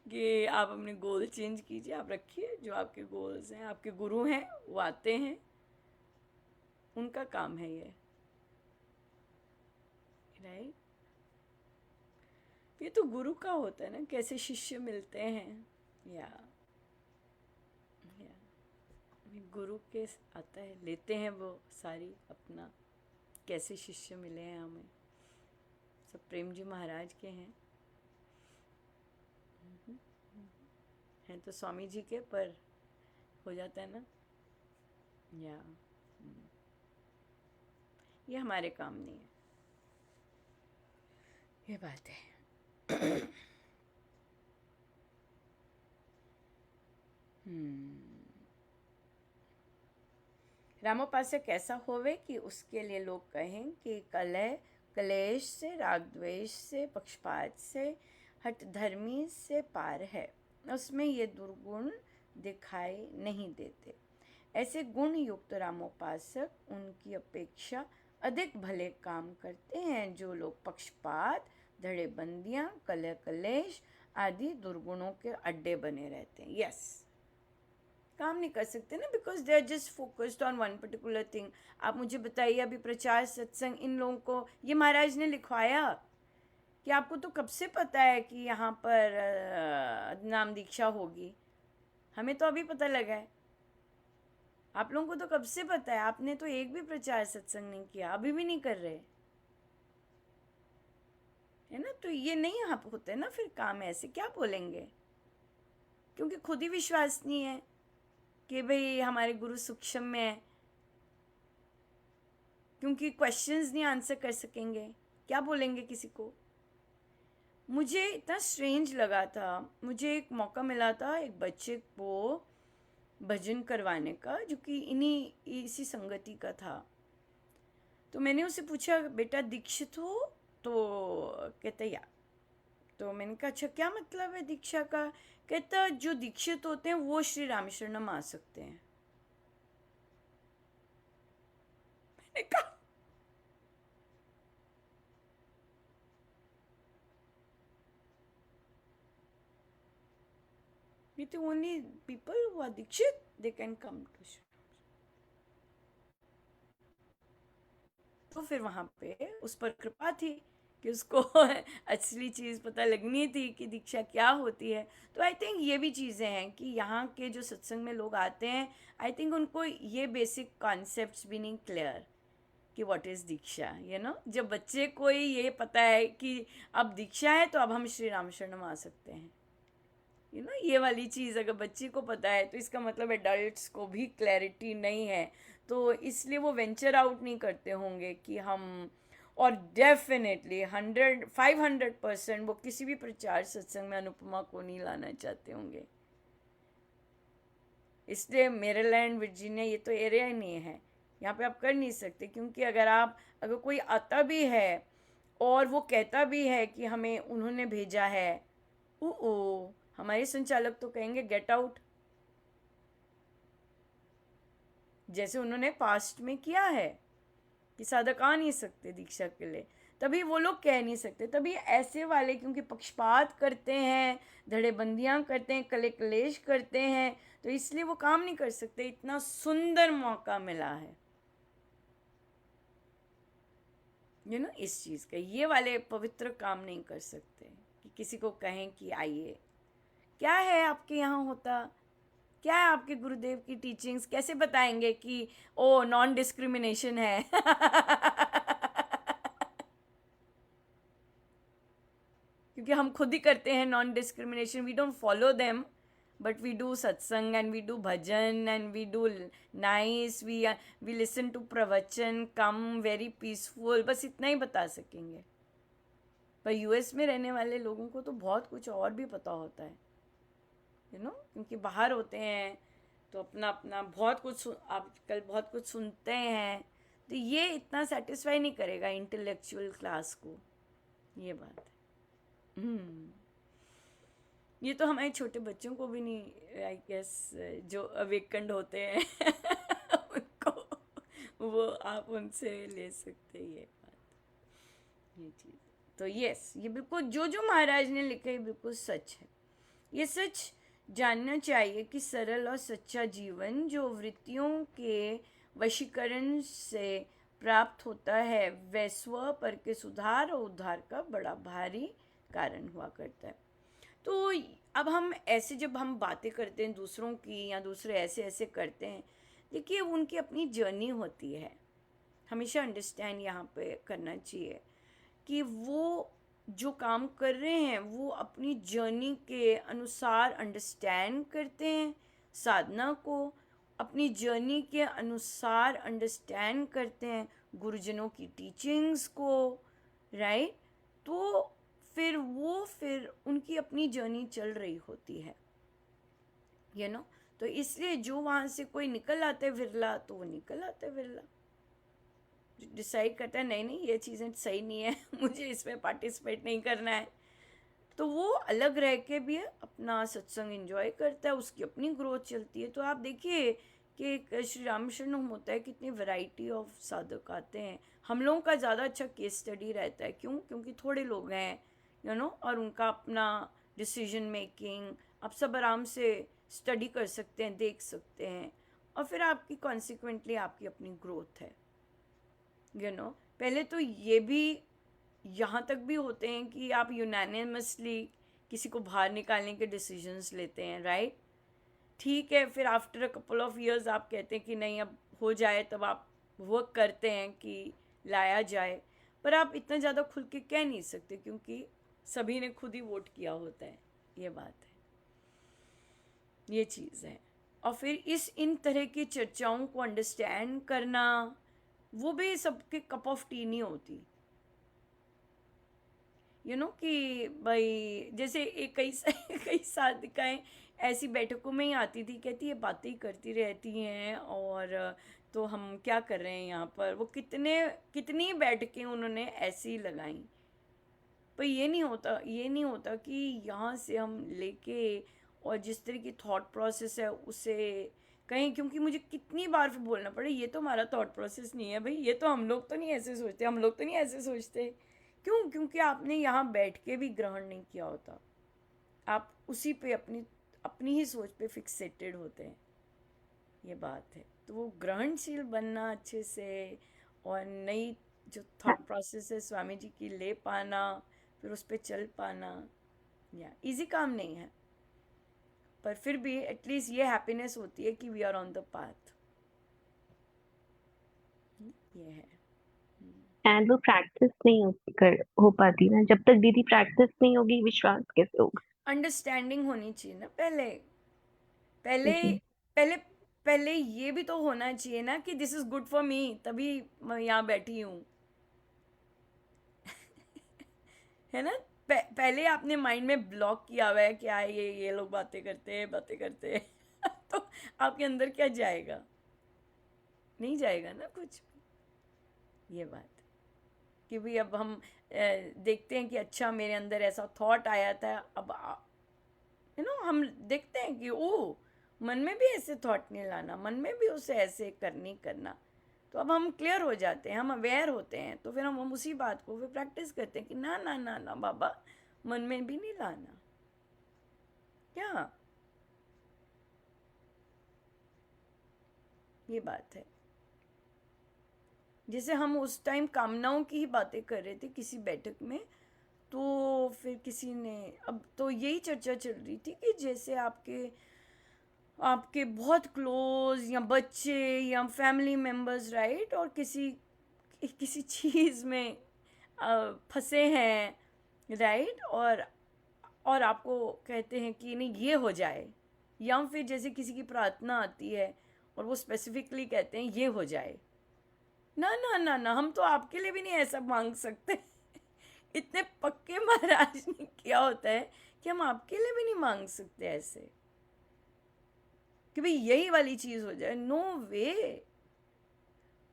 कि आप अपने गोल चेंज कीजिए, आप रखिए जो आपके गोल्स हैं, आपके गुरु हैं वो आते हैं, उनका काम है ये, राइट। ये तो गुरु का होता है ना, कैसे शिष्य मिलते हैं, या गुरु के आता है, लेते हैं वो सारी अपना, कैसे शिष्य मिले हैं हमें, सब प्रेम जी महाराज के हैं तो स्वामी जी के, पर हो जाता है ना, या ये हमारे काम नहीं है, ये बात है रामोपास्य कैसा होवे कि उसके लिए लोग कहें कि कलह कलेश से, राग द्वेष से, पक्षपात से, हठ धर्मी से पार है, उसमें ये दुर्गुण दिखाई नहीं देते। ऐसे गुण युक्त रामोपासक उनकी अपेक्षा अधिक भले काम करते हैं जो लोग पक्षपात, धड़ेबंदियां, कलह कलेश आदि दुर्गुणों के अड्डे बने रहते हैं। यस, काम नहीं कर सकते ना, because they are just focused on one particular thing. आप मुझे बताइए, अभी प्रचार सत्संग इन लोगों को ये महाराज ने लिखवाया कि आपको तो कब से पता है कि यहाँ पर नाम दीक्षा होगी? हमें तो अभी पता लगा है। आप लोगों को तो कब से पता है? आपने तो एक भी प्रचार सत्संग नहीं किया, अभी भी नहीं कर रहे, है ना? तो ये नहीं आप होते ना फिर काम, ऐसे क्या बोलेंगे? क्योंकि खुद ही विश्वास नहीं है कि भाई हमारे गुरु सूक्ष्म में है, क्योंकि क्वेश्चंस नहीं आंसर कर सकेंगे, क्या बोलेंगे किसी को? मुझे इतना स्ट्रेंज लगा था, मुझे एक मौका मिला था एक बच्चे को भजन करवाने का, जो कि इसी संगति का था। तो मैंने उससे पूछा, बेटा दीक्षित हो? तो कहता या। तो मैंने कहा अच्छा क्या मतलब है दीक्षा का? कहता जो दीक्षित होते हैं वो श्री रामशरणम आ सकते हैं। मैंने कहा the only people who are dikshit they can come to Shri Ram। तो फिर वहां पे उस पर कृपा थी कि उसको असली चीज पता लगनी थी कि दीक्षा क्या होती है। तो आई थिंक ये भी चीजें हैं कि यहाँ के जो सत्संग में लोग आते हैं, आई थिंक उनको ये बेसिक कॉन्सेप्ट्स भी नहीं क्लियर कि व्हाट इज दीक्षा, जब बच्चे को ही ये पता है कि अब दीक्षा है तो अब हम श्री राम शरणम आ सकते हैं, ये वाली चीज़ अगर बच्चे को पता है तो इसका मतलब एडल्ट्स को भी क्लैरिटी नहीं है। तो इसलिए वो वेंचर आउट नहीं करते होंगे कि हम, और डेफिनेटली 500% वो किसी भी प्रचार सत्संग में अनुपमा को नहीं लाना चाहते होंगे। इसलिए मेरीलैंड, वर्जीनिया ये तो एरिया ही नहीं है, यहाँ पे आप कर नहीं सकते। क्योंकि अगर कोई आता भी है और वो कहता भी है कि हमें उन्होंने भेजा है, ओ हमारे संचालक तो कहेंगे गेट आउट, जैसे उन्होंने पास्ट में किया है कि साधक आ नहीं सकते दीक्षा के लिए, तभी वो लोग कह नहीं सकते। तभी ऐसे वाले क्योंकि पक्षपात करते हैं, धड़ेबंदियां करते हैं, कले कलेश करते हैं, तो इसलिए वो काम नहीं कर सकते। इतना सुंदर मौका मिला है इस चीज़ का, ये वाले पवित्र काम नहीं कर सकते कि किसी को कहें कि आइए। क्या है आपके यहाँ होता, क्या है आपके गुरुदेव की टीचिंग्स, कैसे बताएंगे कि ओ नॉन डिस्क्रिमिनेशन है? क्योंकि हम खुद ही करते हैं non discrimination, we don't follow them but we do satsang and we do bhajan and we do nice, we listen to pravachan, come very peaceful, बस इतना ही बता सकेंगे। पर यूएस में रहने वाले लोगों को तो बहुत कुछ और भी पता होता है, क्योंकि बाहर होते हैं तो अपना अपना बहुत कुछ आजकल बहुत कुछ सुनते हैं, तो ये इतना सेटिस्फाई नहीं करेगा इंटेलेक्चुअल क्लास को, ये बात है। ये तो हमारे छोटे बच्चों को भी नहीं, आई गेस जो अवेकंड होते हैं उनको वो आप उनसे ले सकते हैं ये बात, ये चीज़। तो यस, ये बिल्कुल जो महाराज ने लिखा है बिल्कुल सच है। ये सच जानना चाहिए कि सरल और सच्चा जीवन जो वृत्तियों के वशीकरण से प्राप्त होता है वह स्व पर के सुधार और उद्धार का बड़ा भारी कारण हुआ करता है। तो अब हम ऐसे जब हम बातें करते हैं दूसरों की, या दूसरे ऐसे ऐसे करते हैं, देखिए उनकी अपनी जर्नी होती है, हमेशा अंडरस्टैंड यहाँ पे करना चाहिए कि वो जो काम कर रहे हैं वो अपनी जर्नी के अनुसार अंडरस्टैंड करते हैं, साधना को अपनी जर्नी के अनुसार अंडरस्टैंड करते हैं, गुरुजनों की टीचिंग्स को, राइट? तो फिर उनकी अपनी जर्नी चल रही होती है, तो इसलिए जो वहाँ से कोई निकल आते विरला, तो वो निकल आते विरला, डिसाइड करता है नहीं ये चीज़ें सही नहीं है, मुझे इसमें पार्टिसिपेट नहीं करना है, तो वो अलग रह के भी अपना सत्संग एंजॉय करता है, उसकी अपनी ग्रोथ चलती है। तो आप देखिए कि श्री रामशरणम होता है, कितनी वैरायटी ऑफ साधक आते हैं। हम लोगों का ज़्यादा अच्छा केस स्टडी रहता है, क्यों? क्योंकि थोड़े लोग हैं और उनका अपना डिसीजन मेकिंग, आप सब आराम से स्टडी कर सकते हैं, देख सकते हैं, और फिर आपकी कॉन्सिक्वेंटली आपकी अपनी ग्रोथ है, पहले तो ये भी यहाँ तक भी होते हैं कि आप यूनानिमसली किसी को बाहर निकालने के डिसीजंस लेते हैं, राइट? ठीक है, फिर after a couple of years आप कहते हैं कि नहीं अब हो जाए, तब आप वर्क करते हैं कि लाया जाए, पर आप इतना ज़्यादा खुल के कह नहीं सकते क्योंकि सभी ने खुद ही वोट किया होता है, ये बात है, ये चीज़ है। और फिर इन तरह की चर्चाओं को अंडरस्टैंड करना, वो भी सबके कप ऑफ टी नहीं होती, कि भाई जैसे एक कई साधिकाएं ऐसी बैठकों में ही आती थी, कहती ये बातें ही करती रहती हैं, और तो हम क्या कर रहे हैं यहाँ पर। वो कितनी बैठकें उन्होंने ऐसी लगाई, पर ये नहीं होता कि यहाँ से हम लेके और जिस तरह की थॉट प्रोसेस है उसे कहीं, क्योंकि मुझे कितनी बार फिर बोलना पड़े ये तो हमारा थॉट प्रोसेस नहीं है भाई, ये तो हम लोग तो नहीं ऐसे सोचते, हम लोग तो नहीं ऐसे सोचते। क्यों? क्योंकि आपने यहाँ बैठ के भी ग्रहण नहीं किया होता, आप उसी पे अपनी ही सोच पे फिक्सेटेड होते हैं, ये बात है। तो वो ग्रहणशील बनना अच्छे से, और नई जो हाँ, थॉट प्रोसेस है स्वामी जी की ले पाना, फिर उस पर चल पाना, या इजी काम नहीं है, पर फिर भी एटलीस्ट ये हैप्पीनेस होती है कि we are on the path, ये है। एंड वो प्रैक्टिस नहीं हो पाती ना, जब तक दीदी प्रैक्टिस नहीं होगी विश्वास कैसे होगा? अंडरस्टैंडिंग होनी चाहिए ना पहले, पहले जी। पहले पहले ये भी तो होना चाहिए ना कि this is good for me, तभी मैं यहाँ बैठी हूँ। है ना? पहले आपने माइंड में ब्लॉक किया हुआ है, क्या है ये लोग बातें करते हैं तो आपके अंदर क्या जाएगा? नहीं जाएगा ना कुछ भी। ये बात कि भाई अब हम देखते हैं कि अच्छा मेरे अंदर ऐसा थॉट आया था, अब हम देखते हैं कि ओ मन में भी ऐसे थॉट नहीं लाना, मन में भी उसे ऐसे नहीं करना। तो अब हम क्लियर हो जाते हैं, हम अवेयर होते हैं, तो फिर हम उसी बात को फिर प्रैक्टिस करते हैं कि ना ना ना ना बाबा, मन में भी नहीं लाना। क्या? ये बात है। जैसे हम उस टाइम कामनाओं की ही बातें कर रहे थे किसी बैठक में, तो फिर किसी ने, अब तो यही चर्चा चल रही थी कि जैसे आपके आपके बहुत क्लोज या बच्चे या फैमिली मेम्बर्स, राइट, और किसी किसी चीज़ में फंसे हैं, राइट, और आपको कहते हैं कि नहीं ये हो जाए, या फिर जैसे किसी की प्रार्थना आती है और वो स्पेसिफिकली कहते हैं ये हो जाए। ना ना ना ना, हम तो आपके लिए भी नहीं ऐसा मांग सकते इतने पक्के महाराज ने किया होता है कि हम आपके लिए भी नहीं मांग सकते ऐसे कि भाई यही वाली चीज़ हो जाए। नो वे,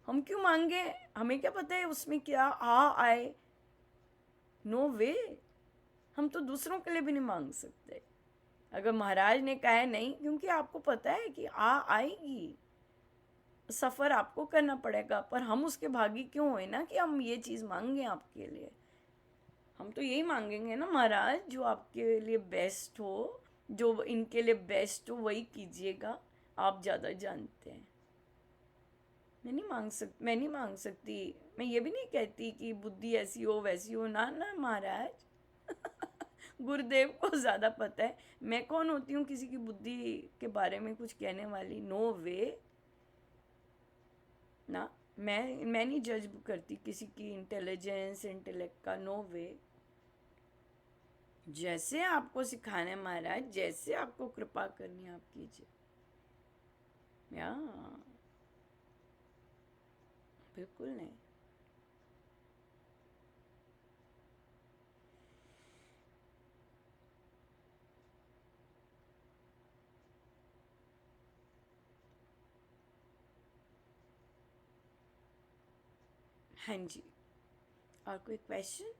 हम क्यों मांगे? हमें क्या पता है उसमें क्या आए? नो वे, हम तो दूसरों के लिए भी नहीं मांग सकते। अगर महाराज ने कहा है नहीं, क्योंकि आपको पता है कि आएगी, सफ़र आपको करना पड़ेगा, पर हम उसके भागी क्यों हुए ना कि हम ये चीज़ मांगे आपके लिए। हम तो यही मांगेंगे ना महाराज, जो आपके लिए बेस्ट हो, जो इनके लिए बेस्ट हो वही कीजिएगा, आप ज़्यादा जानते हैं। मैं नहीं मांग सकती। मैं ये भी नहीं कहती कि बुद्धि ऐसी हो वैसी हो, ना ना महाराज गुरुदेव को ज़्यादा पता है, मैं कौन होती हूँ किसी की बुद्धि के बारे में कुछ कहने वाली। नो वे ना, मैं नहीं जज करती किसी की इंटेलिजेंस इंटेलेक्ट का। नो वे, जैसे आपको सिखाना है महाराज, जैसे आपको कृपा करनी है आप कीजिए। या बिल्कुल नहीं। हाँ जी, और कोई क्वेश्चन?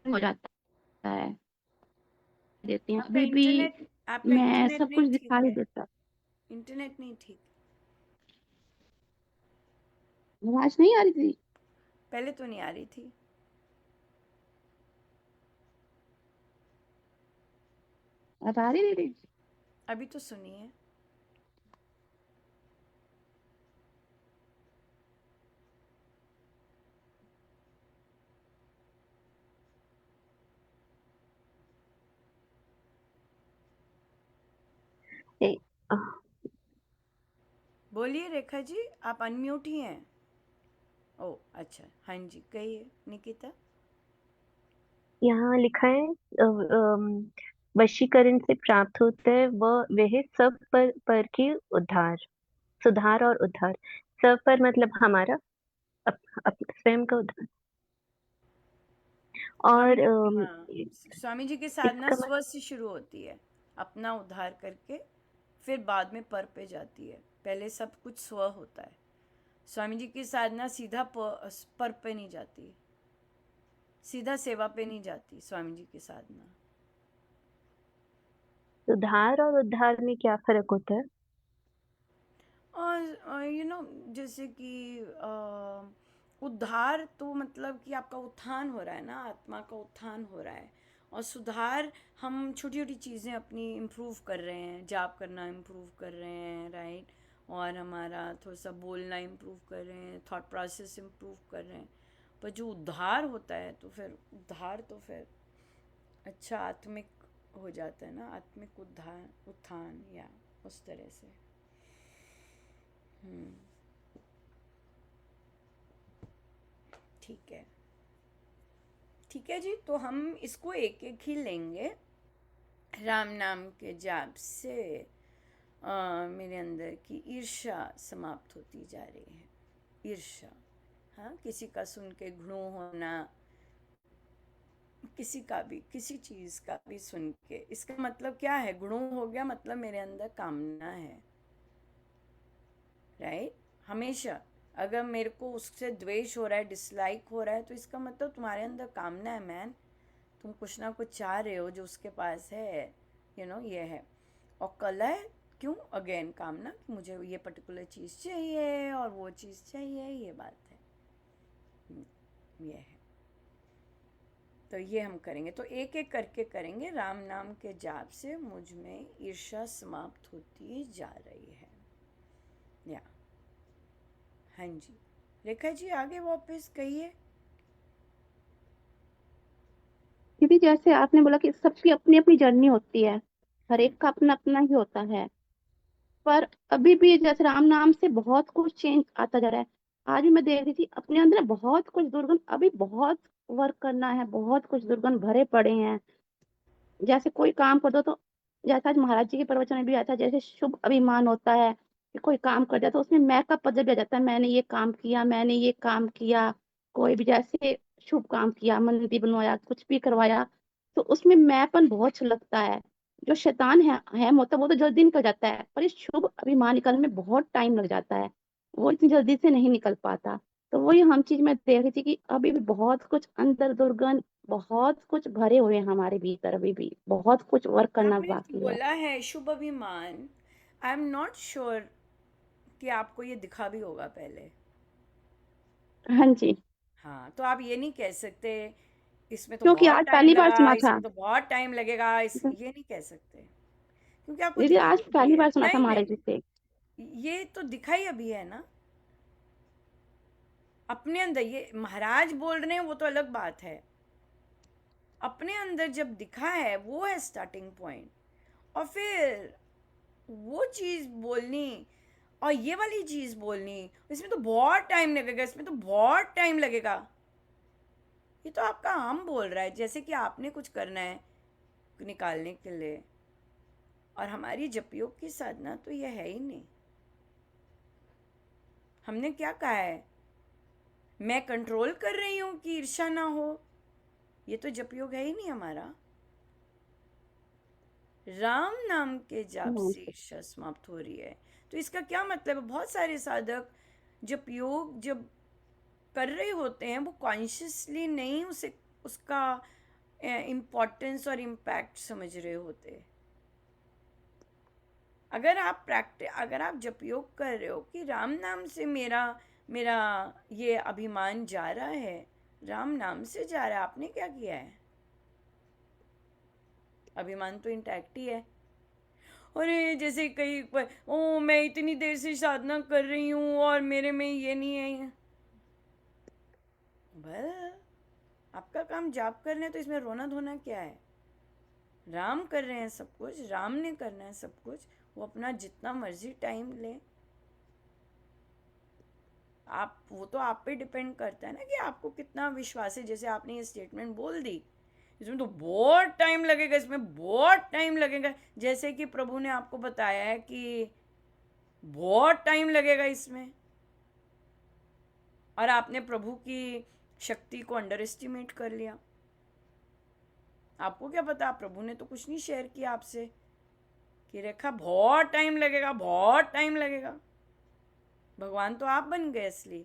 हो जाता है, देते हैं आपका अभी भी। आपका मैं इंटरनेट सब नहीं कुछ ठीक दिखा ही है, देता। इंटरनेट नहीं ठीक। आवाज नहीं आ रही थी? पहले तो नहीं आ रही थी। अब आ रही थी? अभी तो सुनिए। ए, अ, बोलिए रेखा जी, आप अनम्यूट ही हैं। ओ अच्छा, हाँ जी, कहिए निकिता। यहाँ लिखा है वशीकरण से प्राप्त होता है वह सब पर की उद्धार, सुधार और उद्धार। सब पर मतलब हमारा स्वयं का उद्धार। हम, और हाँ, स्वामी जी की साधना इसका स्व से शुरू होती है, अपना उद्धार करके फिर बाद में पर पे जाती है। पहले सब कुछ स्व होता है। स्वामी जी की साधना सीधा पर पे नहीं जाती, सीधा सेवा पे नहीं जाती स्वामी जी की साधना। सुधार और उद्धार में क्या फर्क होता है? और जैसे कि उद्धार तो मतलब कि आपका उत्थान हो रहा है ना, आत्मा का उत्थान हो रहा है। और सुधार, हम छोटी छोटी चीज़ें अपनी इम्प्रूव कर रहे हैं, जाप करना इम्प्रूव कर रहे हैं, राइट। और हमारा थोड़ा सा बोलना इम्प्रूव कर रहे हैं, थॉट प्रोसेस इम्प्रूव कर रहे हैं। पर जो उद्धार होता है तो फिर उद्धार तो फिर अच्छा आत्मिक हो जाता है ना, आत्मिक उद्धार, उत्थान, या उस तरह से। ठीक है, ठीक है जी। तो हम इसको एक एक ही लेंगे। राम नाम के जाप से मेरे अंदर की ईर्ष्या समाप्त होती जा रही है। ईर्ष्या, हाँ, किसी का सुन के घृणा होना, किसी का भी किसी चीज़ का भी सुन के, इसका मतलब क्या है? घृणा हो गया मतलब मेरे अंदर कामना है, राइट। हमेशा अगर मेरे को उससे द्वेष हो रहा है, डिसलाइक हो रहा है, तो इसका मतलब तुम्हारे अंदर कामना है, मैन। तुम कुछ ना कुछ चाह रहे हो जो उसके पास है, ये है। और कला है, क्यों? अगेन कामना, कि मुझे ये पर्टिकुलर चीज़ चाहिए और वो चीज़ चाहिए, ये बात है। ये है। तो ये हम करेंगे, तो एक एक करके करेंगे। राम नाम के जाप से मुझ में ईर्ष्या समाप्त होती जा रही है, या। हाँ जी, रेखा जी आगे वापस कहिए। क्योंकि जैसे आपने बोला कि सबकी अपनी अपनी जर्नी होती है, हर एक का अपना अपना ही होता है। पर अभी भी जैसे राम नाम से बहुत कुछ चेंज आता जा रहा है। आज भी मैं देख रही थी अपने अंदर बहुत कुछ दुर्गुण, अभी बहुत वर्क करना है, बहुत कुछ दुर्गुण भरे पड़े हैं। जैसे कोई काम कर दो तो, जैसा आज महाराज जी के प्रवचन में भी आता है, जैसे शुभ अभिमान होता है कि कोई काम कर जाए तो उसमें मैं का पद भी आ जाता है, मैंने ये काम किया, मैंने ये काम किया। कोई भी जैसे शुभ काम किया, मंदिर बनवाया, कुछ भी करवाया, तो उसमें मैंपन बहुत लगता है। जो शैतान है होता है वो तो जल्दी निकल जाता है, पर इस शुभ अभिमान निकलने में बहुत टाइम लग जाता है, वो इतनी जल्दी से नहीं निकल पाता। तो वही हम चीज मैं देख रही थी कि अभी भी बहुत कुछ अंदर दुर्गंध, बहुत कुछ भरे हुए हैं हमारे भीतर, अभी भी बहुत कुछ वर्क करना आपने बाकी है। बोला है शुभ अभिमान। आई एम नॉट श्योर कि आपको ये दिखा भी होगा पहले। हाँ जी। हाँ, तो आप ये नहीं कह सकते इसमें तो क्योंकि बहुत आज टाइम पहली बार लगा, सुना था। इसमें तो बहुत टाइम लगेगा, इस ये नहीं कह सकते, क्योंकि आपको दीदी दिखा आज ही अभी पहली है। बार सुना था नहीं महाराज नहीं जी से। नहीं, ये तो दिखा ही अभी है ना अपने अंदर। ये महाराज बोल रहे हैं वो तो अलग बात है, अपने अंदर जब दिखा है वो है स्टार्टिंग पॉइंट। और फिर वो चीज़ बोलनी और ये वाली चीज़ बोलनी, इसमें तो बहुत टाइम लगेगा, इसमें तो बहुत टाइम लगेगा। ये तो आपका हम बोल रहा है जैसे कि आपने कुछ करना है निकालने के लिए, और हमारी जपयोग की साधना तो ये है ही नहीं। हमने क्या कहा है? मैं कंट्रोल कर रही हूँ कि ईर्ष्या ना हो, ये तो जपयोग है ही नहीं हमारा। राम नाम के जाप से ईर्ष्या समाप्त हो रही है, तो इसका क्या मतलब है? बहुत सारे साधक जपयोग जब कर रहे होते हैं वो कॉन्शियसली नहीं उसका इम्पोर्टेंस और इम्पैक्ट समझ रहे होते। अगर आप जप योग कर रहे हो कि राम नाम से मेरा मेरा ये अभिमान जा रहा है, राम नाम से जा रहा है, आपने क्या किया है? अभिमान तो इंटैक्ट ही है। अरे जैसे कई ओ मैं इतनी देर से साधना कर रही हूँ और मेरे में ये नहीं है। बस आपका काम जाप करना है, तो इसमें रोना धोना क्या है? राम कर रहे हैं सब कुछ, राम ने करना है सब कुछ, वो अपना जितना मर्जी टाइम ले। आप वो तो आप पे डिपेंड करता है ना कि आपको कितना विश्वास है। जैसे आपने ये स्टेटमेंट बोल दी, इसमें तो बहुत टाइम लगेगा, इसमें बहुत टाइम लगेगा, जैसे कि प्रभु ने आपको बताया है कि बहुत टाइम लगेगा इसमें, और आपने प्रभु की शक्ति को अंडर एस्टिमेट कर लिया। आपको क्या पता, प्रभु ने तो कुछ नहीं शेयर किया आपसे कि रेखा बहुत टाइम लगेगा, बहुत टाइम लगेगा। भगवान तो आप बन गए असली,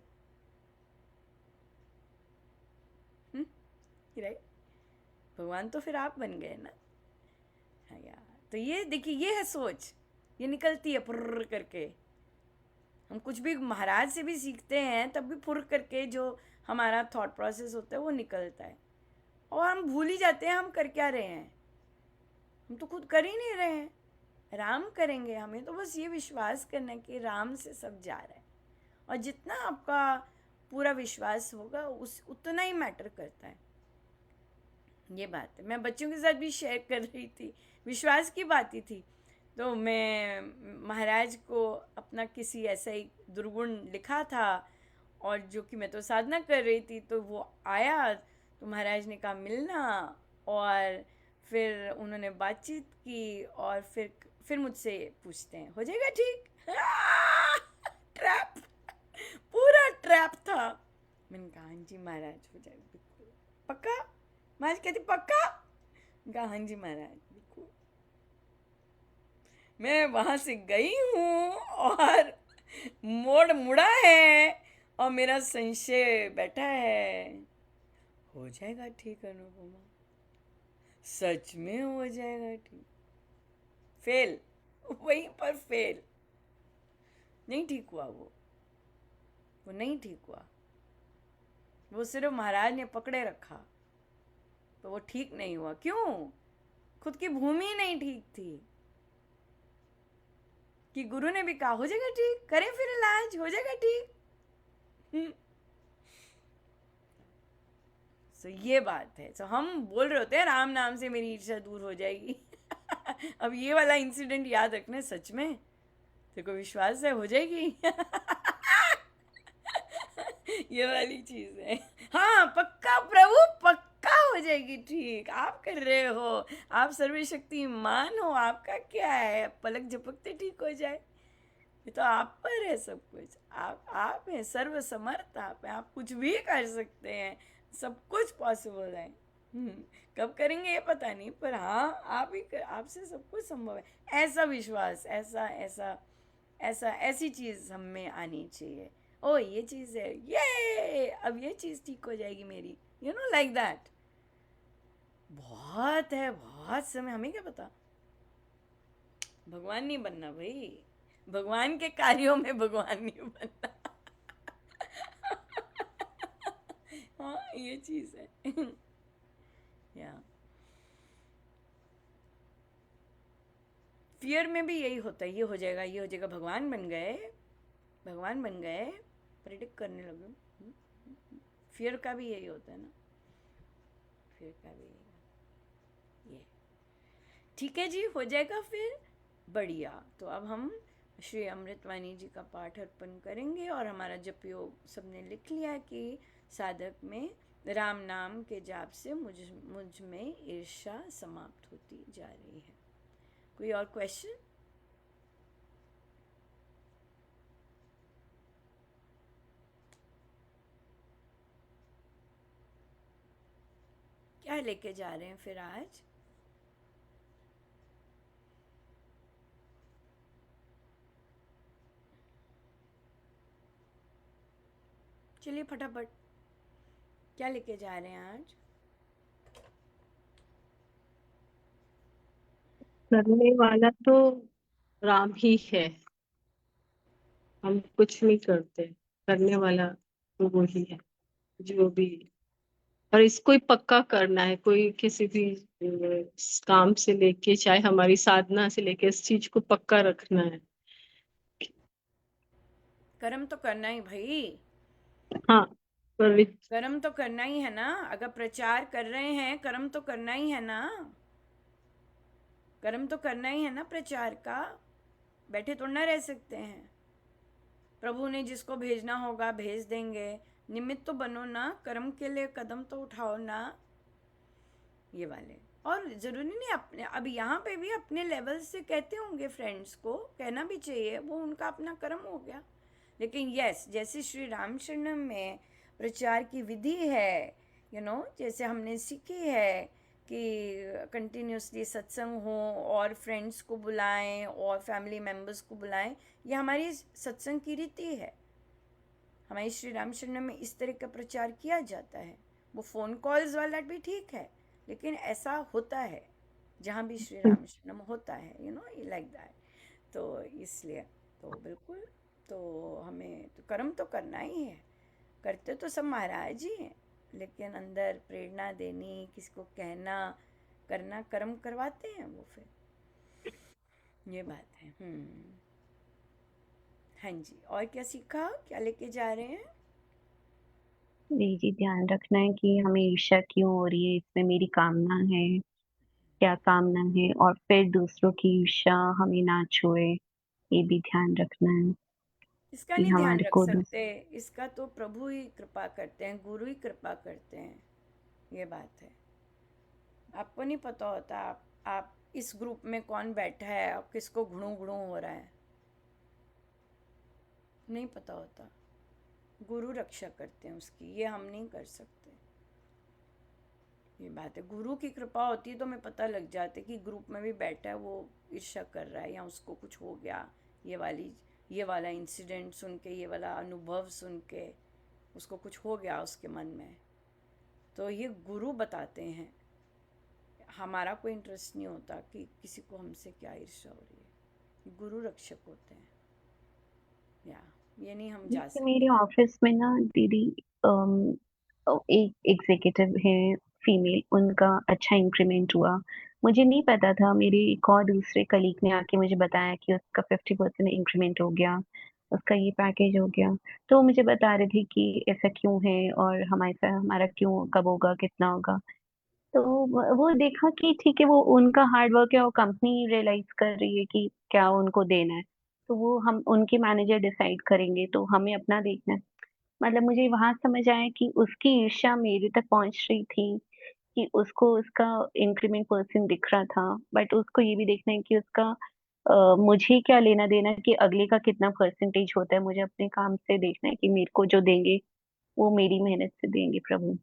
राइट? भगवान तो फिर आप बन गए ना। हाँ यार, तो ये देखिए, ये है सोच, ये निकलती है फुर्र करके। हम कुछ भी महाराज से भी सीखते हैं तब भी फुर्र करके जो हमारा थॉट प्रोसेस होता है वो निकलता है, और हम भूल ही जाते हैं हम कर क्या रहे हैं। हम तो खुद कर ही नहीं रहे हैं, राम करेंगे। हमें तो बस ये विश्वास करना है कि राम से सब जा रहा है, और जितना आपका पूरा विश्वास होगा उस उतना ही मैटर करता है। ये बात है। मैं बच्चों के साथ भी शेयर कर रही थी, विश्वास की बात ही थी। तो मैं महाराज को अपना किसी ऐसा ही दुर्गुण लिखा था, और जो कि मैं तो साधना कर रही थी, तो वो आया, तो महाराज ने कहा मिलना, और फिर उन्होंने बातचीत की, और फिर मुझसे पूछते हैं हो जाएगा ठीक? ट्रैप, पूरा ट्रैप था। मैंने कहा हाँ जी महाराज हो जाएगा बिल्कुल पक्का। महाराज कहती पक्का? कहा हाँ जी महाराज बिल्कुल। मैं वहां से गई हूँ और मोड़ मुड़ा है, और मेरा संशय बैठा है। हो जाएगा ठीक अनुपमा, सच में हो जाएगा ठीक। फेल, वहीं पर फेल, नहीं ठीक हुआ। वो नहीं ठीक हुआ, वो सिर्फ महाराज ने पकड़े रखा, तो वो ठीक नहीं हुआ। क्यों? खुद की भूमि नहीं ठीक थी, कि गुरु ने भी कहा हो जाएगा ठीक, करें फिर इलाज, हो जाएगा ठीक। सो ये बात है। सो हम बोल रहे होते हैं राम नाम से मेरी ईर्ष्या दूर हो जाएगी। अब ये वाला इंसिडेंट याद रखना, सच में तेरे को विश्वास है हो जाएगी। ये वाली चीज है। हाँ पक्का प्रभु, पक्का हो जाएगी ठीक। आप कर रहे हो, आप सर्वशक्तिमान हो, आपका क्या है, पलक झपकते ठीक हो जाए। ये तो आप पर है सब कुछ। आप हैं सर्व समर्थ, आप हैं, आप कुछ भी कर सकते हैं, सब कुछ पॉसिबल है। कब करेंगे ये पता नहीं, पर हाँ आप ही आपसे सब कुछ संभव है। ऐसा विश्वास, ऐसी चीज हम में आनी चाहिए। ओ ये चीज है, ये अब ये चीज ठीक हो जाएगी मेरी, यू नो लाइक दैट। बहुत है, बहुत समय, हमें क्या पता। भगवान नहीं बनना भाई, भगवान के कार्यों में भगवान नहीं बनना। हाँ ये चीज है। या फियर में भी यही होता है, ये हो जाएगा, ये हो जाएगा। भगवान बन गए, प्रेडिक्ट करने लगे। फियर का भी यही होता है ना, फियर का भी ये ठीक है जी, हो जाएगा फिर, बढ़िया। तो अब हम श्री अमृतवाणी जी का पाठ अर्पण करेंगे, और हमारा जप योग सबने लिख लिया कि साधक में राम नाम के जाप से मुझ में ईर्ष्या समाप्त होती जा रही है। कोई और क्वेश्चन? क्या लेके जा रहे हैं फिर आज? चलिए फटाफट, क्या लेके जा रहे हैं आज? करने वाला तो राम ही है, हम कुछ नहीं करते, करने वाला तो वो ही है जो भी। और इसको ही पक्का करना है, कोई किसी भी काम से लेके, चाहे हमारी साधना से लेके, इस चीज को पक्का रखना है। कर्म तो करना ही भाई, हाँ, पर कर्म तो करना ही है ना। अगर प्रचार कर रहे हैं, कर्म तो करना ही है ना, कर्म तो करना ही है ना प्रचार का। बैठे थोड़ा ना रह सकते हैं। प्रभु ने जिसको भेजना होगा भेज देंगे। निमित्त तो बनो ना, कर्म के लिए कदम तो उठाओ ना, ये वाले। और ज़रूरी नहीं अपने, अब यहाँ पे भी अपने लेवल से कहते होंगे फ्रेंड्स को, कहना भी चाहिए, वो उनका अपना कर्म हो गया। लेकिन यस, जैसे श्री रामशरणम में प्रचार की विधि है, जैसे हमने सीखी है कि कंटिन्यूसली सत्संग हो और फ्रेंड्स को बुलाएं और फैमिली मेम्बर्स को बुलाएं, ये हमारी सत्संग की रीति है। हमारी श्री रामशरणम में इस तरह का प्रचार किया जाता है। वो फ़ोन कॉल्स वाला भी ठीक है, लेकिन ऐसा होता है जहाँ भी श्री रामशरणम होता है, लाइक दैट। तो इसलिए तो बिल्कुल, तो हमें तो कर्म तो करना ही है। करते तो सब महाराज ही हैं, लेकिन अंदर प्रेरणा देनी, किसको कहना, करना, कर्म करवाते हैं वो फिर, ये बात है। हाँ जी, और क्या सीखा, क्या लेके जा रहे हैं? जी जी, ध्यान रखना है कि हमें ईर्ष्या क्यों हो रही है, इसमें मेरी कामना है, क्या कामना है, और फिर दूसरों की ईर्ष्या हमें ना छुए, ये भी ध्यान रखना है इसका कि नहीं ध्यान हमारे रख को सकते, इसका तो प्रभु ही कृपा करते हैं, गुरु ही कृपा करते हैं, ये बात है। आपको नहीं पता होता आप इस ग्रुप में कौन बैठा है और किसको घुणू घुणू हो रहा है, नहीं पता होता। गुरु रक्षा करते हैं उसकी, ये हम नहीं कर सकते, ये बात है। गुरु की कृपा होती है तो हमें पता लग जाता है कि ग्रुप में भी बैठा है वो ईर्ष्या कर रहा है, या उसको कुछ हो गया, ये वाला इंसिडेंट सुन के, ये वाला अनुभव सुन के उसको कुछ हो गया उसके मन में, तो ये गुरु बताते हैं। हमारा कोई इंटरेस्ट नहीं होता कि किसी को हमसे क्या ईर्ष्या हो रही है, गुरु रक्षक होते हैं, या ये नहीं हम जा जैसे मेरे सकते। ऑफिस में ना दीदी, एक एग्जीक्यूटिव है, फीमेल, उनका अच्छा इंक्रीमेंट हुआ। मुझे नहीं पता था, मेरे एक और दूसरे कलीग ने आके मुझे बताया कि उसका 50% इंक्रीमेंट हो गया, उसका ये पैकेज हो गया। तो मुझे बता रहे थे कि ऐसा क्यों है और हमारे साथ हमारा क्यों, कब होगा, कितना होगा। तो वो देखा कि ठीक है, वो उनका हार्ड वर्क है और कंपनी रियलाइज कर रही है कि क्या उनको देना है, तो वो हम उनके मैनेजर डिसाइड करेंगे, तो हमें अपना देखना है। मतलब मुझे वहां समझ आया कि उसकी ईर्ष्या मेरे तक पहुंच रही थी कि उसको उसका इंक्रीमेंट परसेंट दिख रहा था, बट उसको ये भी देखना है कि उसका मुझे क्या लेना देना कि अगले का कितना परसेंटेज होता है। मुझे अपने काम से देखना है कि मेरे को जो देंगे वो मेरी मेहनत से देंगे प्रभु,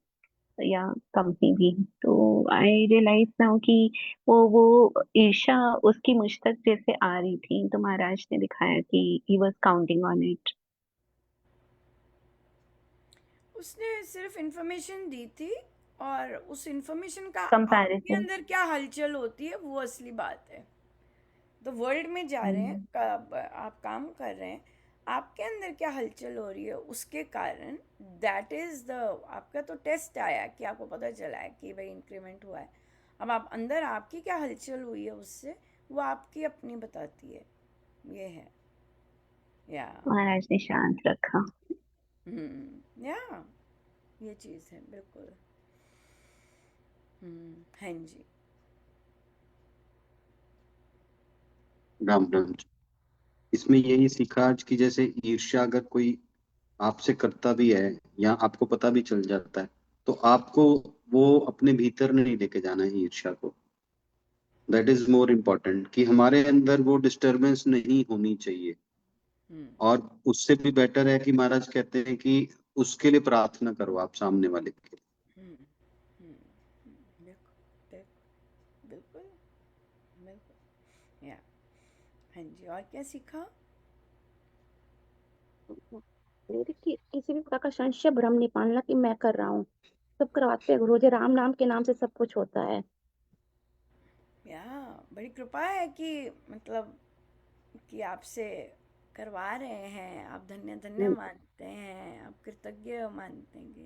या कंपनी भी। तो आई रियलाइज नाउ कि वो ईर्ष्या उसकी मुझ तक जैसे आ रही थी, तो महाराज ने दिखाया कि he was counting on it. उसने सिर्फ इंफॉर्मेशन दी थी, और उस इंफॉर्मेशन का आपके कंपैरिजन। अंदर क्या हलचल होती है वो असली बात है। तो वर्ल्ड में जा रहे हैं, आप काम कर रहे हैं, आपके अंदर क्या हलचल हो रही है उसके कारण, दैट इज़ द, आपका तो टेस्ट आया कि आपको पता चला है कि भाई इंक्रीमेंट हुआ है। अब आप अंदर आपकी क्या हलचल हुई है उससे, वो आपकी अपनी बताती है, ये है, या महाराज ने शांत रखा। या ये चीज़ है बिल्कुल। हाँ जी। राम राम जी। इसमें यही सीखा आज की, जैसे ईर्ष्या अगर कोई आपसे करता भी है या आपको पता भी चल जाता है, तो आपको वो अपने भीतर नहीं लेके जाना है ईर्ष्या को। दैट इज मोर इम्पोर्टेंट, कि हमारे अंदर वो डिस्टरबेंस नहीं होनी चाहिए। हम्म और उससे भी बेटर है कि महाराज कहते हैं कि उसके लिए प्रार्थना करो आप, सामने वाले के लिए। हम्म बिल्कुल बिल्कुल बिल्कुल, या हाँ जी, और क्या सीखा? मेरे किसी भी प्रकार का संशय भ्रम नहीं पालना कि मैं कर रहा हूँ, सब करवाते हैं गुरु जी, राम नाम के नाम से सब कुछ होता है। या बड़ी कृपा है कि मतलब कि आपसे करवा रहे हैं, आप धन्य धन्य मानते हैं, आप कृतज्ञ मानते हैं कि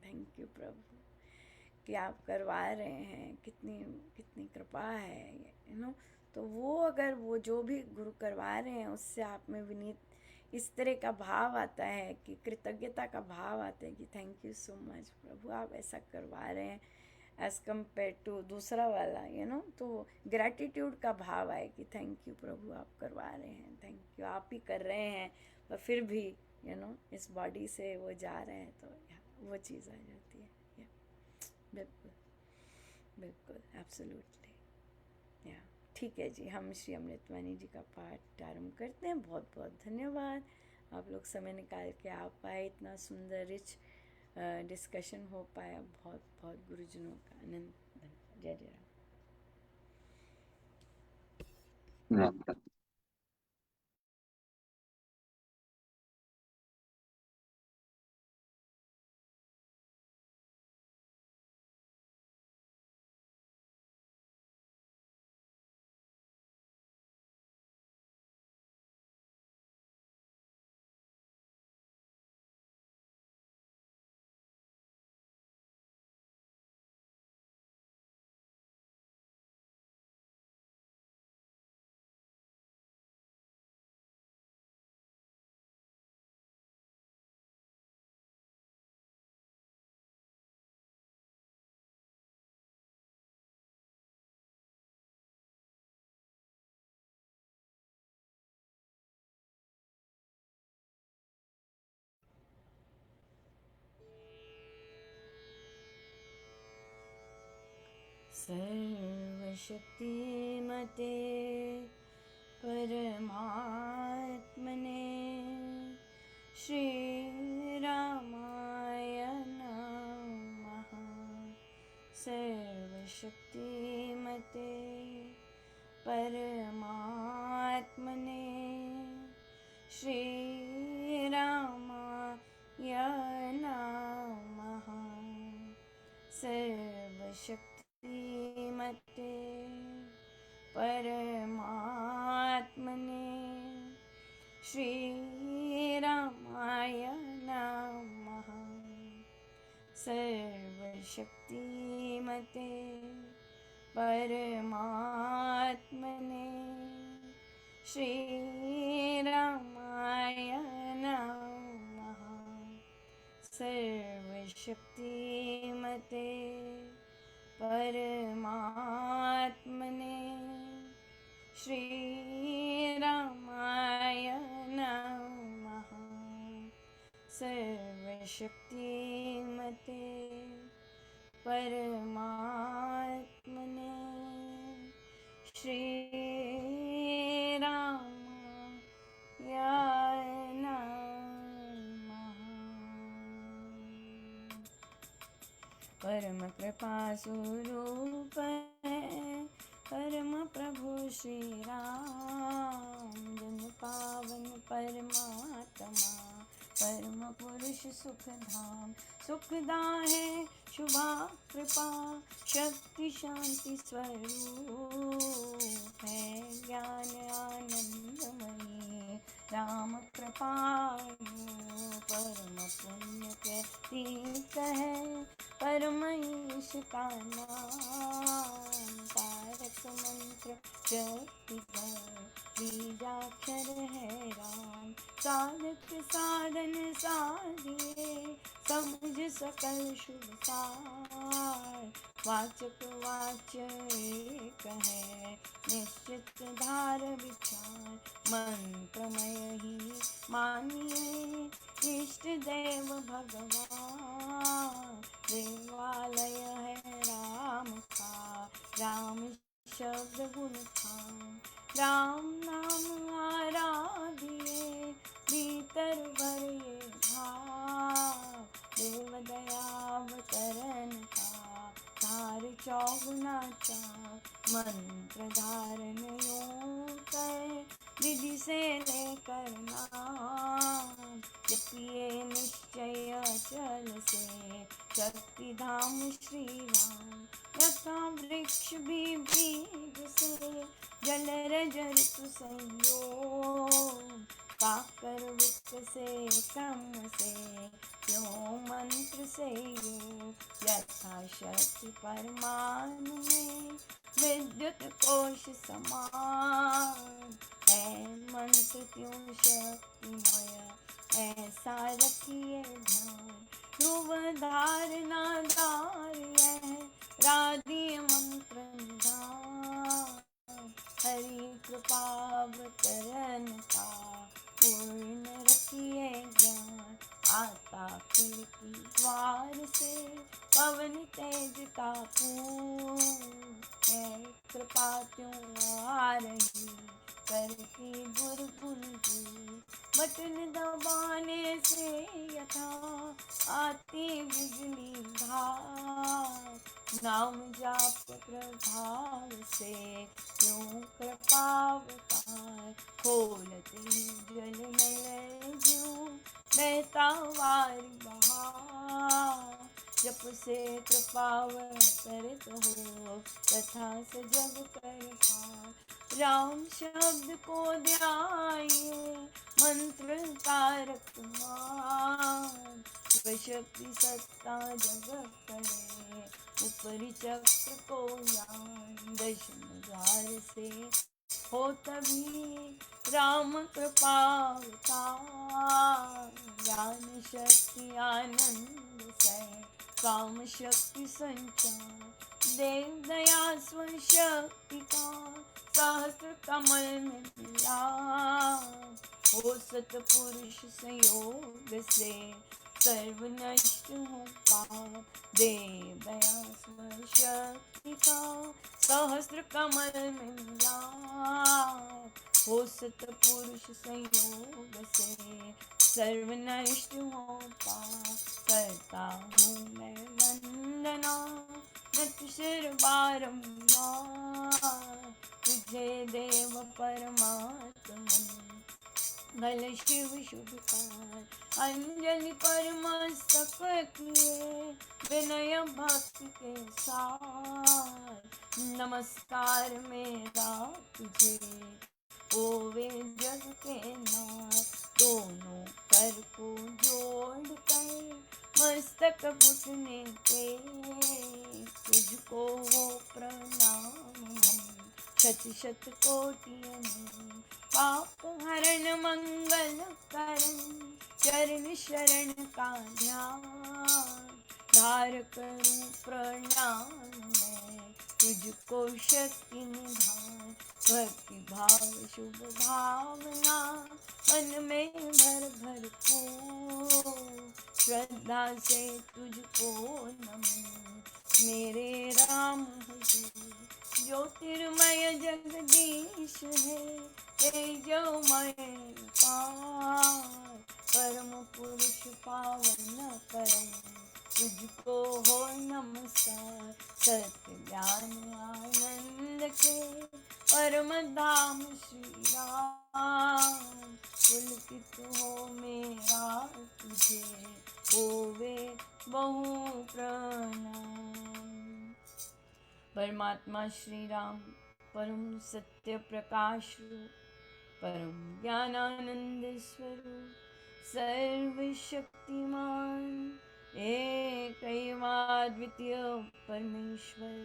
थैंक यू प्रभु कि आप करवा रहे हैं, कितनी कितनी कृपा है यू नो। तो वो अगर वो जो भी गुरु करवा रहे हैं उससे आप में विनीत इस तरह का भाव आता है कि कृतज्ञता का भाव आता है कि थैंक यू सो मच प्रभु आप ऐसा करवा रहे हैं एज कम्पेयर टू दूसरा वाला यू नो। तो ग्रैटिट्यूड का भाव आए कि थैंक यू प्रभु आप करवा रहे हैं, थैंक यू आप ही कर रहे हैं, पर फिर भी यू नो इस बॉडी से वो जा रहे हैं, तो वो चीज़ आ जाती है। बिल्कुल बिल्कुल एब्सोल्युटली या ठीक है जी। हम श्री अमृतवाणी जी का पाठ आरंभ करते हैं। बहुत बहुत धन्यवाद आप लोग समय निकाल के आ पाए, इतना सुंदर रिच डिस्कशन हो पाया। बहुत बहुत गुरुजनों का आनंद। जय जय राम। राम। सर्वशक्तिमते परमात्मने श्रीरामाय नमः। सर्वशक्तिमते परमात्मने श्रीरामाय नमः। सर्वशक्तिमते परमात्मने श्रीरामाय नमः। सर्वशक्तिमते परमात्मने श्रीरामाय नमः। सर्वशक्तिमते परमात्मने श्रीरामाय नमः। सर्वशक्तिमते परमात्मने श्रीरामाय नमः। परम कृपा स्वरूप परम प्रभु श्री राम, जन पावन परमात्मा परम पुरुष सुखधाम। सुखदाय शुभा कृपा शक्ति शांति स्वरूप है, ज्ञान आनंदमयी राम कृपालु। परम पुण्य प्रतीक है परम ईश का नाम, तारक मंत्र जपि घर बीजाक्षर है राम। साधक साधन साधिए समझ सकल शुभ सार, वाचक वाच्य एक है निश्चित धार विचार। मंत्रमय ही मानिए इष्ट देव भगवान, देवालय है राम का राम शब्द गुण था। राम नाम आराधिए भीतर भरे भाव, देव दयावतरण का धार चौगुना चाव। मंत्र धारण योग कर विधि से लेकर नाम, जपिए निश्चय अचल से शक्ति धाम श्री राम। यथा वृक्ष भी बीज से जल रजत संयोग पाकर विकसे क्रम से क्यों मंत्र से योग यथाशक्ति परमाणु में विद्युत कोश समान है मंत्र क्यों शक्तिमय ऐसा रखिए ध्यान ध्रुव धारणा धार्य राधि मंत्र निधान हरि कृपा अवतरण का पूर्ण रखिए ज्ञान आता खिड़की द्वार से पवन तेज का पूर्ण है कृपा क्यों आ रही करती गुरुकुल दूर बटन दबाने से यथा आती बिजली धार नाम जाप प्रभाव से क्यों कृपावतार खोलते ही जल नल ज्यों बहता वारी बहार जप से कृपावतरित हो तथा से जग कर भार राम शब्द को ध्याये मंत्र तारक मान शक्ति सत्ता जगत करे ऊपरी चक्र को यान दशम द्वार से हो तभी राम कृपावतार ज्ञान शक्ति आनंद से काम शक्ति संचार देव दया स्वशक्ति का सहस्र कमल में मिला हो सतपुरुष संयोग से सर्व नष्ट हो पाप देव दया स्वशक्ति का सहस्र कमल में मिला हो सतपुरुष संयोग से सर्व नष्ट हो पाप करता हूँ मैं वंदना नत शिर बारंबार तुझे देव परमात्मन भल शिव शुभकार अंजलि पर मस्तक किए विनय भक्ति के साथ नमस्कार मेरा तुझे ओवे जग के नाथ दोनों कर को जोड़ कर मस्तक घुटने पे तुझको हो प्रणाम हम शत शत कोटि नमन पाप हरण मंगल करण चरण शरण का ध्यान धार करूं प्रणाम मैं तुझको शक्ति निधान भक्ति भाव शुभ भावना मन में भर भर को श्रद्धा से तुझको नमन मेरे राम हुजूर ज्योतिर्मय जगदीश है तेजोमय पार परम पुरुष पावन परम तुझको हो नमस्कार सत्य ज्ञान आनंद के परम धाम श्री राम पुलकित हो मेरा तुझे होवे बहु प्रणाम। परमात्मा श्री राम परम सत्य प्रकाश रूप परम ज्ञानानंद स्वरूप सर्वशक्तिमान एकैवाद्वितीय परमेश्वर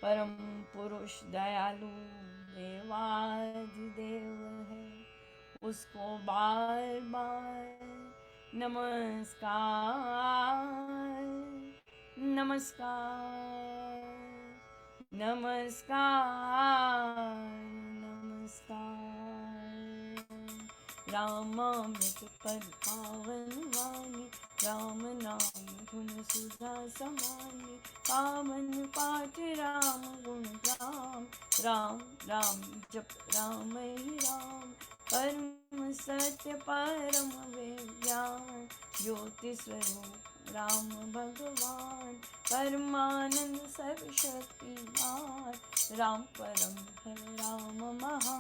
परम पुरुष दयालु देवाधिदेव है उसको बार बार नमस्कार नमस्कार नमस्कार नमस्कार। रामामृत पर पावन वाणी राम नाम गुण सुधा समानी पावन पाठ राम गुण राम राम राम जप राम ही राम परम सत्य परम विज्ञान ज्योति स्वरूप राम भगवान परमानंद सर्वशक्तिमान राम परम है राम महा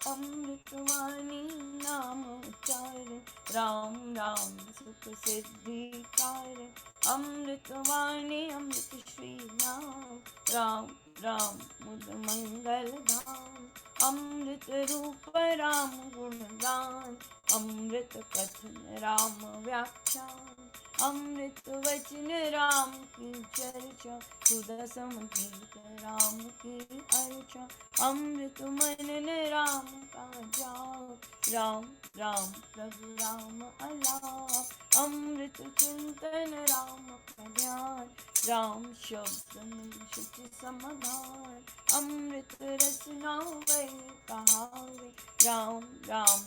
अमृतवाणी नाम उच्चारण, राम राम सुख सिद्धि कारण। अमृतवाणी अमृत श्री नाम, राम राम मुद मंगल धाम। अमृत रूप राम गुणगान, अमृत कथन राम व्याख्यान। अमृत वचन राम की चर्चा, सुदसम गीत राम की अर्चा। अमृत मनन राम का जाप, राम राम प्रभु राम अलाप। अमृत चिंतन राम का ध्यान, राम शब्द में शुचि समाधान। अमृत रसना वै कहावे, राम राम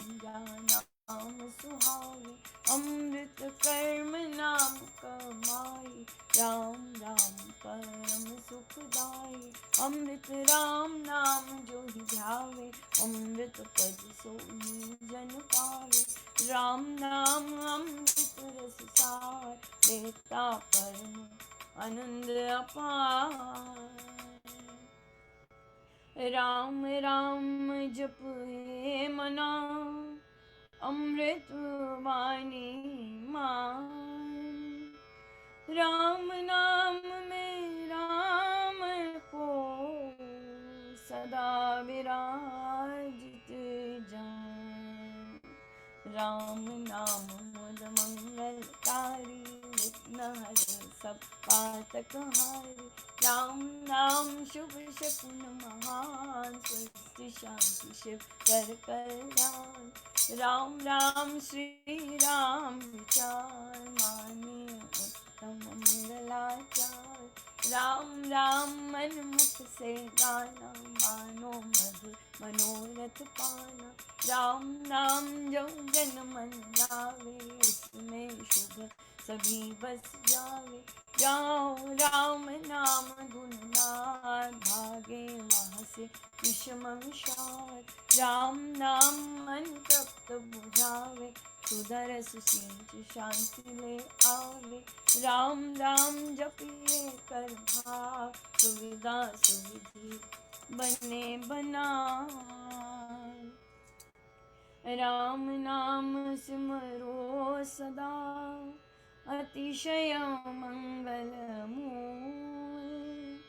नाम सुहावे। अमृत कर्म नाम कमाई, राम राम परम सुखदाई। अमृत राम नाम जो ही ध्यावे, अमृत पद सोई जन पावे। राम नाम अमृत रस सार, देता परम आनंद अपार। राम राम जप हे मना, अमृत वाणी मान। राम नाम में राम को सदा विराजित जान। राम नाम मुद मंगलकारी, विघ्न हरे सब पातक हारे। राम नाम शुभ शकुन महान, स्वस्ति शांति शिव कर कल्याण। राम राम श्री राम विचार, मानिए उत्तम मंगलाचार। राम राम मन मुख से गाना, मानो मधुर मनोरथ पाना। राम नाम जो जन मन लावे, उसमें शुभ सभी बस जावे। जाओ राम नाम गुण गान, भागे वहाँ से विषम विषाद। राम नाम मन तृप्त बुझावे, सुधर सुसीच शांति ले आवे। राम राम जपिए कर भाव, सुविधा सुविधि बने बनाए। राम नाम सिमरो सदा, अतिशय मंगल मूल।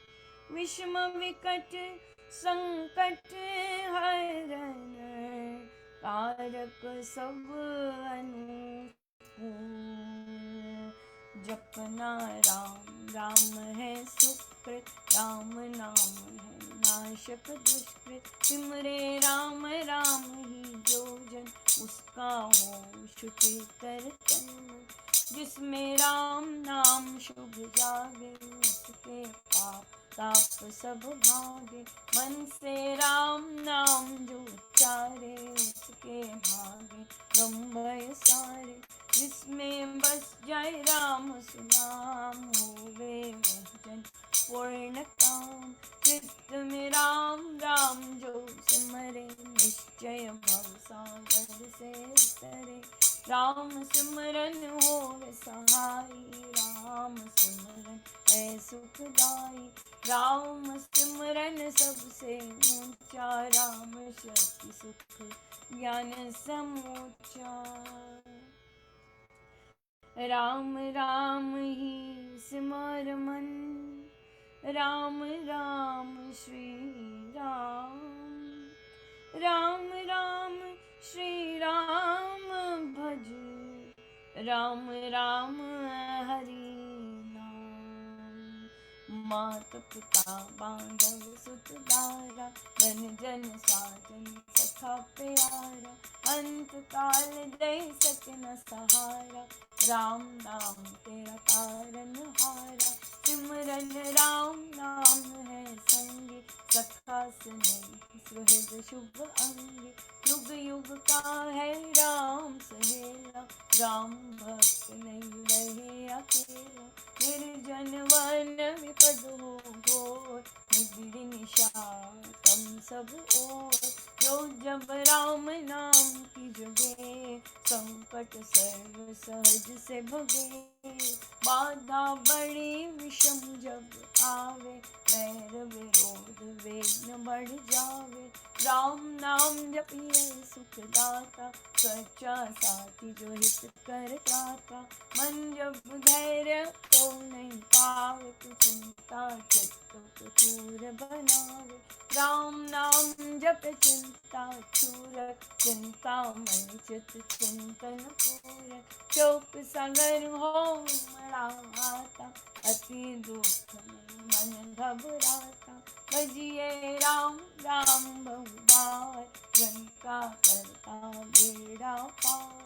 विषम विकट संकट हरण, कारक सब अनुकूल। जपना राम राम है सुकृत, राम नाम है नाशक दुष्कृत। सिमरे राम राम ही जो जन, उसका हो शुचितर तन। जिसमें राम नाम शुभ जागे, उसके पाप ताप सब भागे। मन से राम नाम जो उच्चारे, उसके भागे गम भय सारे। जिसमें बस जाए राम सुनाम, होवे वह जन पूर्ण काम। चित्त में राम राम जो सिमरे, निश्चय भव सागर से तरे। राम सिमरन होवे सहाई, राम सिमरन है सुखदाई। राम सिमरन सबसे ऊंचा, राम शक्ति सुख ज्ञान समूचा। राम राम ही सिमर मन, राम राम श्री राम। राम राम श्री राम भज, राम राम हरि नाम। मात पिता बांधव सुत दारा, जन जन साजन सखा प्यारा। अंत काल दे सके न सहारा, राम नाम तेरा तारन हारा। सिमरन राम नाम है संगी, सखा स्नेह सुहृद शुभ अंगी। युग युग का है राम सहेला, राम भक्त नहीं रहे अकेला। निर्जन वन विपद हो घोर, निबिड़ निशान तम सब ओर। जो जब राम नाम की जुगे, संकट सर्व सहज से भगे। बाधा बड़ी विषम जब आवे, वैर विरोध वेग विघ्न बढ़ जावे। राम नाम जपिए सुखदाता, सच्चा साथी जो हित कर त्राता। मन जब धैर्य को नहीं पावे, तो चिंता चित्त को चूर बनावे। राम नाम जप चिंता छूरक, चिंता मन चित चिंतन पूरक। शोक सागर हो मरा आता, अति दुख में मन घबराता। भजिए राम राम बहुबार, जन का करता बेड़ा पार।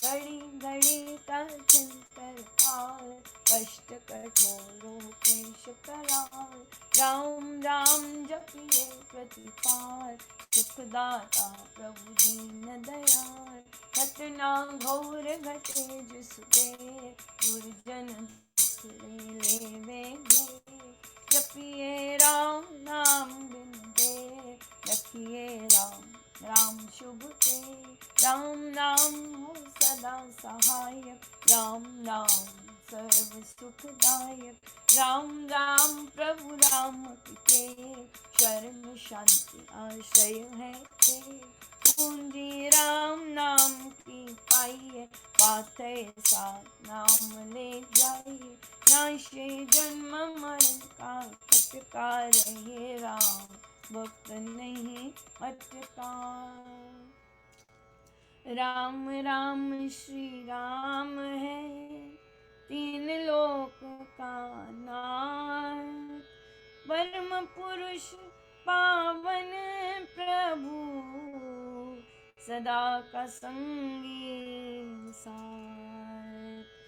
घड़ी घड़ी कठिन कर पार, कष्ट कठोरों क्लेश करार। राम राम जपिए प्रतिपार, सुखदाता प्रभु दीन दयाल। घटना घोर घटे जिसपे, गुरजन दुख लेवे घे। जपिए राम नाम बिन दे, रखिए राम राम शुभ ते। राम नाम हो सदा सहायक, राम नाम सर्व सुखदायक। राम राम प्रभु राम के, शरण शांति आश्रय है ते। पूंजी राम नाम की पाइए, पाथे साथ नाम ले जाइए। नाशे जन्म मरण का खटका, रहे राम भक्त नहीं अटका। राम राम श्री राम है, तीन लोक का नाथ। परम पुरुष पावन प्रभु, सदा का संगी साथ।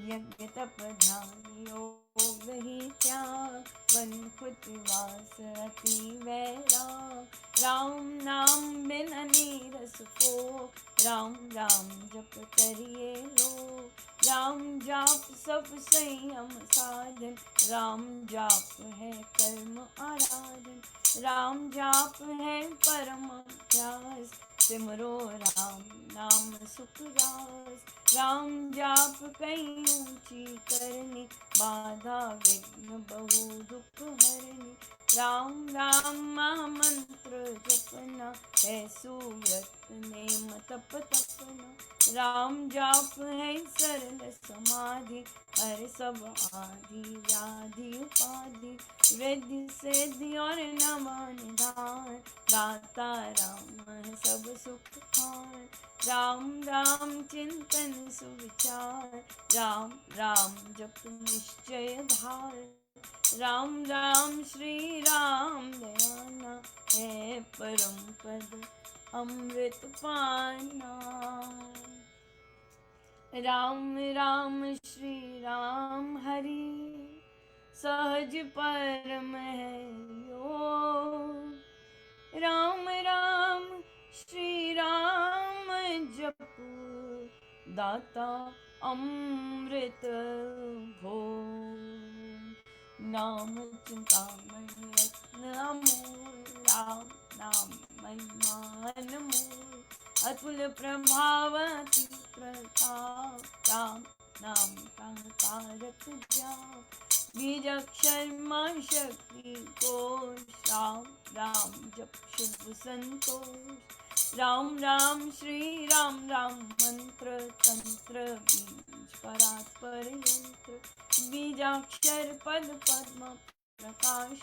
यज्ञ तप ध्यान योग ही त्याग, बन खुटवास अति वैराग। राम नाम बिन नीरस को, राम राम जप करिए लोग। राम जाप सब संयम साधन, राम जाप है कर्म आराधन। राम जाप है परम अभ्यास, सिमरो राम नाम सुख रास। राम जाप कई ऊंची करनी, बाधा विघ्न बहु दुख हरनी। राम राम महामंत्र जपना, है सुव्रत नेम तप तपना। राम जाप है सरल समाधि, हर सब आदि व्याधि उपाधि। वृद्धि सिद्धि और नवा निधान, दाता राम है सब सुख खान। राम राम चिंतन सुविचार, राम राम जप निश्चय धार। राम राम श्री राम दयाना, है परम पद अमृत पाना। राम राम श्री राम हरि, सहज परम है योग। राम राम श्री राम जप, दाता अमृत भोग। नाम चिंतामणि रत्न अमोल, राम नाम महिमा अनमोल। अतुल प्रभाव अति प्रताप, राम नाम का कारक जाप। बीज अक्षर मां शक्ति कोश, राम राम जप शुभ संतोष। राम राम श्री राम राम मंत्र तंत्र, बीज परात्पर यंत्र। बीजाक्षर पद पद्म प्रकाश,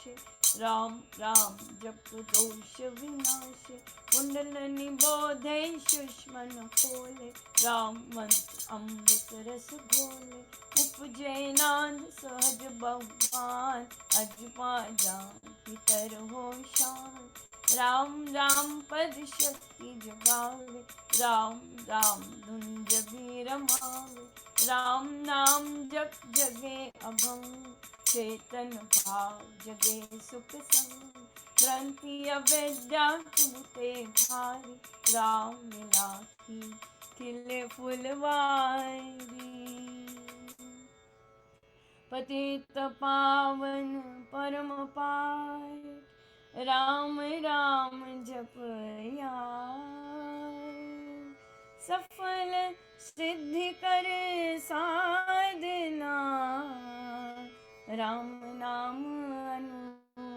राम राम जप दोष विनाश। कुंडलनि बोधे सुषमन खोले, राम मंत्र अमृत रस घोले। उपजे नाद सहज बहुमान, अजपा जान पितर हो शान। राम राम पद शक्ति जगावे, राम राम धुन जबी रमावे। राम नाम जप जगे अभंग, चेतन भाव जगे सुख संग। ग्रंथि अविद्या टूटे भारी, राम मिला की खिले फुलवारी। पतित पावन परम पार, राम राम जपया। सफल सिद्धि कर साधना, राम नाम अनुराग।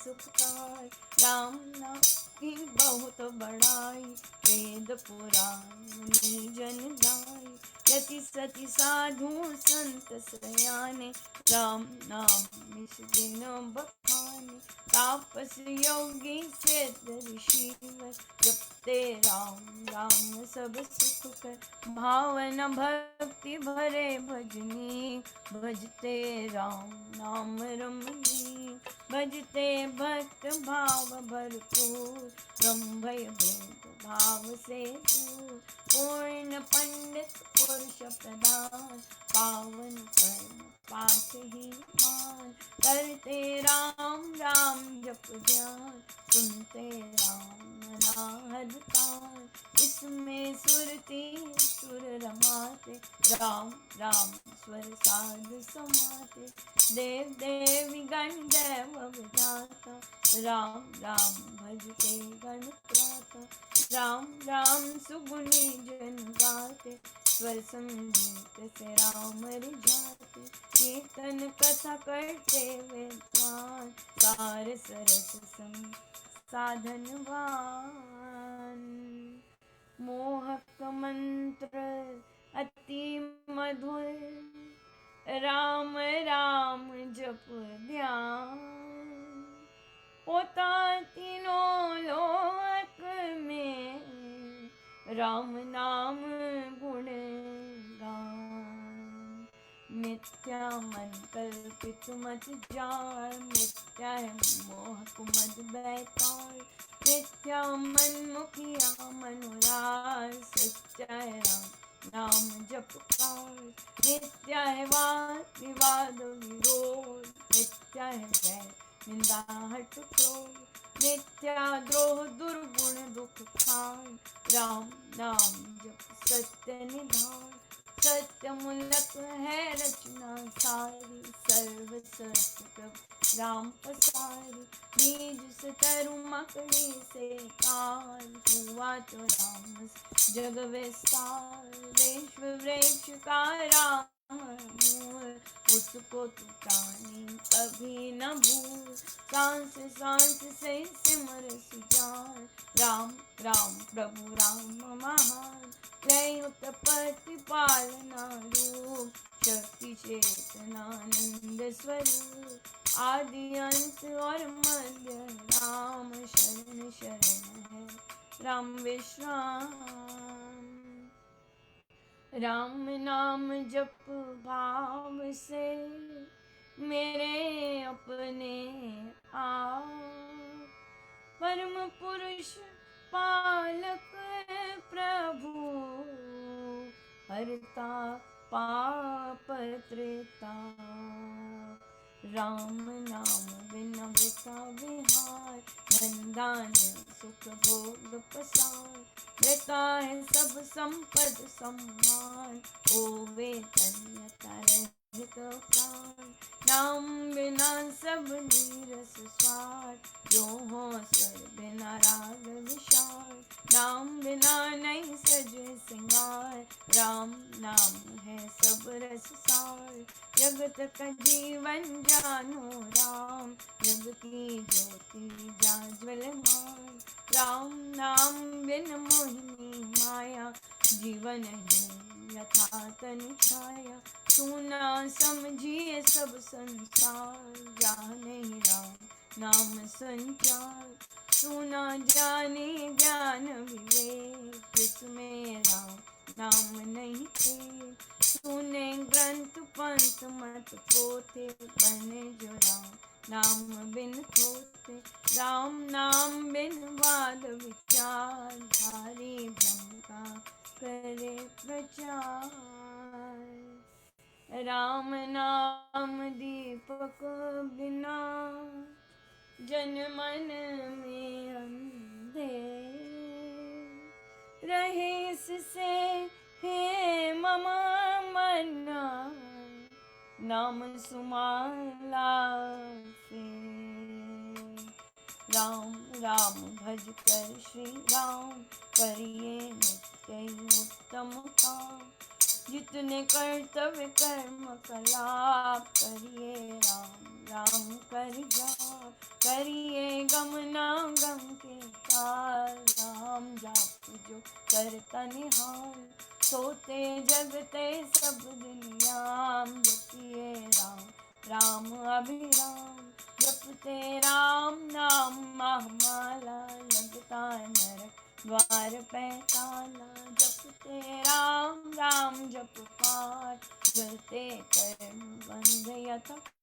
सुखकार। राम नाम की बहुत बड़ाई, वेद पुराण मुनि जन गाई। यति सति साधु संत सयाने, राम नाम निस दिन बखाने। तापस योगी सिद्ध ऋषि वर, जपते राम राम सब सुख कर। भावन भक्ति भरे भजनी, भजते राम नाम रमणी। भजते भक्त भाव भरपूर, ब्रह्म भय भेद भाव से दूर। पूर्ण पंडित पुरुष प्रधान, पावन कर्म पाठ ही मान। करते राम राम जप ध्यान, सुनते राम अनाहद कान। इसमें सुरती सुर रमाते, राम राम स्वर साध समाते। देव देवी गण देव विधाता, राम राम भजते गण त्राता। राम राम सुगुनी जन गाते, स्वर संगीत से राम रिझाते। कीर्तन कथा करते विद्वान, सार सरस सम साधनवान। मोहक मंत्र अति मधुर, राम राम जप ध्यान। पोता तीनों लोक में, राम नाम गुण गान। मिथ्या मन कल्पित मत जाय, मिथ्या है मोह मद बैताल। मिथ्या मन मुखिया मनोराज, सच्चा है राम नाम जप काल। मिथ्या है वाद विवाद विरोध, मिथ्या है वैर निंदा हट क्रोध। मिथ्या द्रोह दुर्गुण दुख खान, राम नाम जप सत्य निधान। सत्य मूलक है रचना सारी, सर्व सत्य प्रभु राम पसारी। बीज से तरु मकड़ी से काल, हुआ तो राम जग विस्तार। विश्व वृक्ष का राम मूल, उसको तू प्राणी कभी न भूल। सांस सांस से सिमर सुजान, राम राम प्रभु राम महान। लय उत्पत्ति पालना रूप, शक्ति चेतनानंद स्वरूप। आदि अंत और मध्य राम, शरण शरण है राम विश्राम। राम नाम जप भाव से, मेरे अपने आप। परम पुरुष पालक प्रभु, हरता पाप त्रिताप। राम नाम बिन वृथा विहार, धन दान सुख भोग पसार। वृथा है सब संपद सम्मान, होवे धन्यता रहित प्राण। नाम बिना सब नीरस स्वार, जो हो स्वर बिना राग विशाल। नाम बिना नहीं सजे सिंगार, राम नाम है सब रस सार। जगत का जीवन जानो राम, जग की ज्योति जाज्वलमान। राम नाम बिन मोहिनी माया, जीवन ही यथा तन छाया। सुना समझिए सब संसार, जाने राम नाम संचार। सुना जाने ज्ञान विवेक, जिसमें राम नाम नहीं थे। सुने ग्रंथ पंथ मत पोथे, बने जो राम नाम बिन होते। राम नाम बिन वाद विचार, भारी भ्रम का करे प्रचार। राम नाम दीपक बिना, जन मन में अंधेर। रहे इससे हे मम मन्ना, नाम सुमाला फेर। राम राम भज कर श्री राम, करिए नित्य उत्तम काम। जितने कर्तव्य कर्म कलाप करिए राम राम कर जाप, करिए गम ना गम के काल, राम जाप जो करता निहाल, सोते जगते सब दुनियाम, जपिए राम राम अभिराम, जपते राम नाम महामाला, लगता नरक द्वार पे ताला, जपते राम राम जप पाठ, जलते कर्म बंध यथाकाल,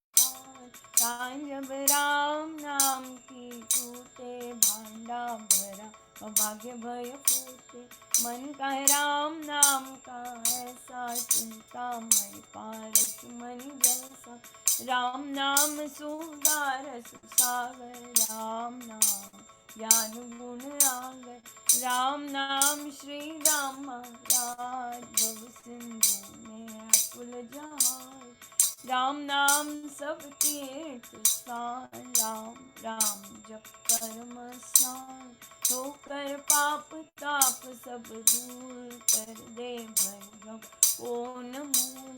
जब राम नाम की टूटे, भांडा भरा भाग्य भय फूटे, मन का राम नाम का ऐसा, चिंतामणि पारस मणि जैसा, राम नाम सुधारस सागर, राम नाम ज्ञान गुण आगर, राम नाम श्री राम महाराज, भव सिंधु में अकुल जहाज, राम नाम सब तीर्थ स्थान, राम राम जप परम स्नान, होकर पाप ताप सब दूर, कर दे भैरव पूर्ण मूल,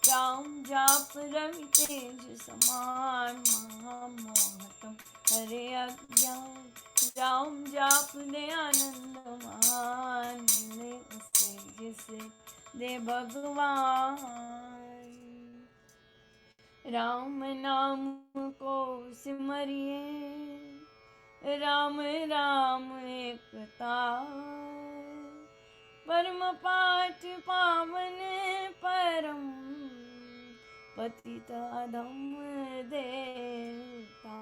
राम जाप रवि तेज समान, महामोहतम हरे अज्ञान, राम जाप दे आनंद मान, मिले उससे जिसे दे भगवान, राम नाम को सिमरिए, राम राम एक तार, परम पाठ पावन परम पतित अधम देवता,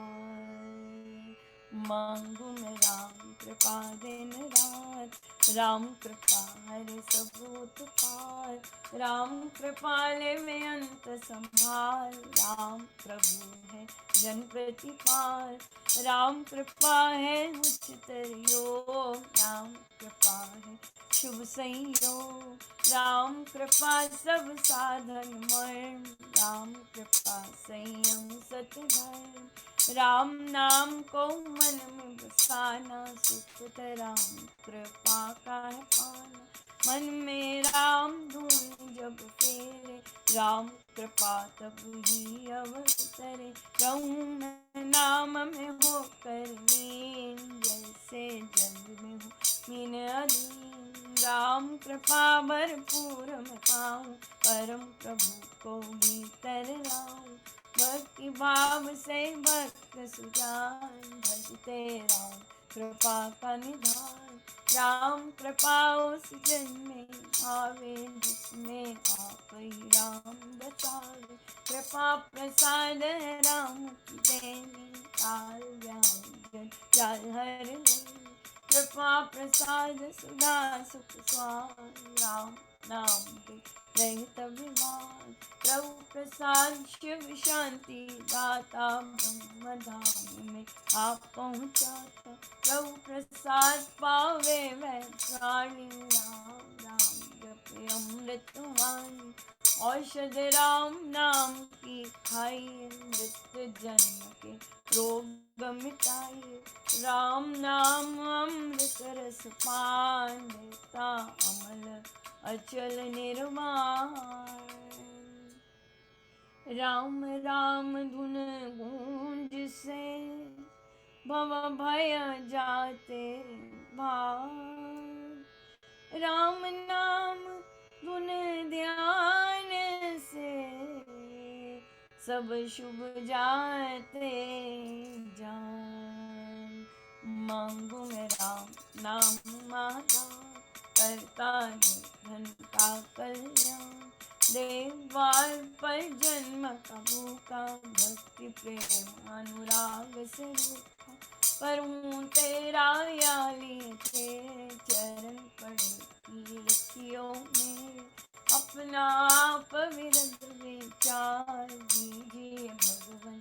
मांगू मैं राम कृपा दिन रात, राम कृपा हरे सब उत्पात, राम कृपा ले में अंत संभाल, राम प्रभु है जन प्रतिपाल, राम कृपा है उच्चतर योग, राम कृपा है शुभ संयोग, राम कृपा सब साधन मर्म, राम कृपा संयम सतधर्म, राम नाम को मन में बसाना, सुख राम कृपा का है पाना, मन में राम धुन जब फेरे, राम कृपा तब ही अवतरे, रहूं मैं नाम में होकर लीन, जैसे जल में हो मीन अधीन, राम कृपा भरपूर मैं पाऊं, परम प्रभु को भीतर लाऊं, भक्ति भाव से भक्त सुजान, भजते राम कृपा का निधान, राम कृपा उस जन में आवे, जिसमें आप ही राम बचावे, कृपा प्रसाद है राम की देनी, काल व्याजन जाल हर लेनी, कृपा प्रसाद सुधा सुख स्वान, राम नाम दे रहित विवाद, प्रभु प्रसाद शिव शांति दाता, ब्रह्म धाम में आप पहुँचाता, प्रभु प्रसाद पावे वह प्राणी, राम राम जपे अमृतवाणी, औषध राम नाम की खाइए, मृत्यु जन्म के रोग मिटाइए, राम नाम अमृत रस पान, देता अमल अचल निर्वाण, राम राम धुन गूंज से भव भय जाते भाग, राम नाम धुन ध्यान से सब शुभ जाते जान, मांगू मैं राम नाम महादान, करता धन का कल्याण, देवाल पर जन्म का भूखा, भक्ति प्रेम अनुराग से रूठा, पर हूँ तेरा याली तेरे चरण पड़े रखियो में, अपना आप विरद विचार, दीजिए भगवन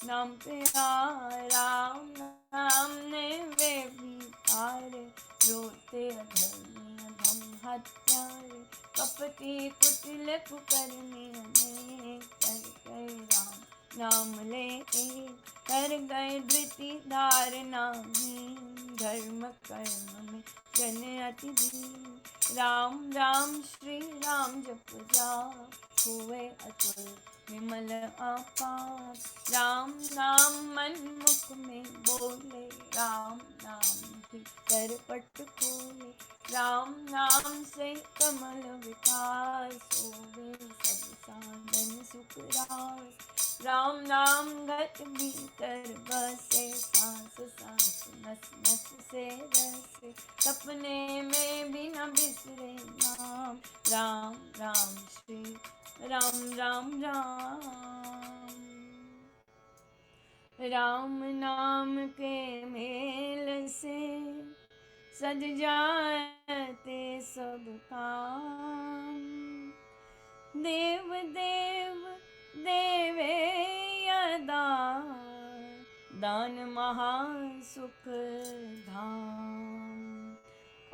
नाम प्यार, राम नाम ने वे भी तारे, रोते अधर्मी अधम हत्यारे, कपटी कुटिल कुकर्मी अनेक, कर गए राम नाम ले एक, कर गए धृति धारना हीन, धर्म कर्म में जन अति दीन। राम राम श्री राम जप जाप हुए अतुल विमल अपार। राम नाम मन मुख में बोले, राम नाम की कर पट खोले। राम नाम से कमल विकास होवे, सब साधन सुख रास। राम नाम गत भीतर बसे, सांस सांस नस नस से रसे। सपने में भी न बिसरे नाम, राम राम श्री राम राम राम। राम नाम के मेल से सज जाते सब काम। देव देव देवे यदा, दान महासुख धाम।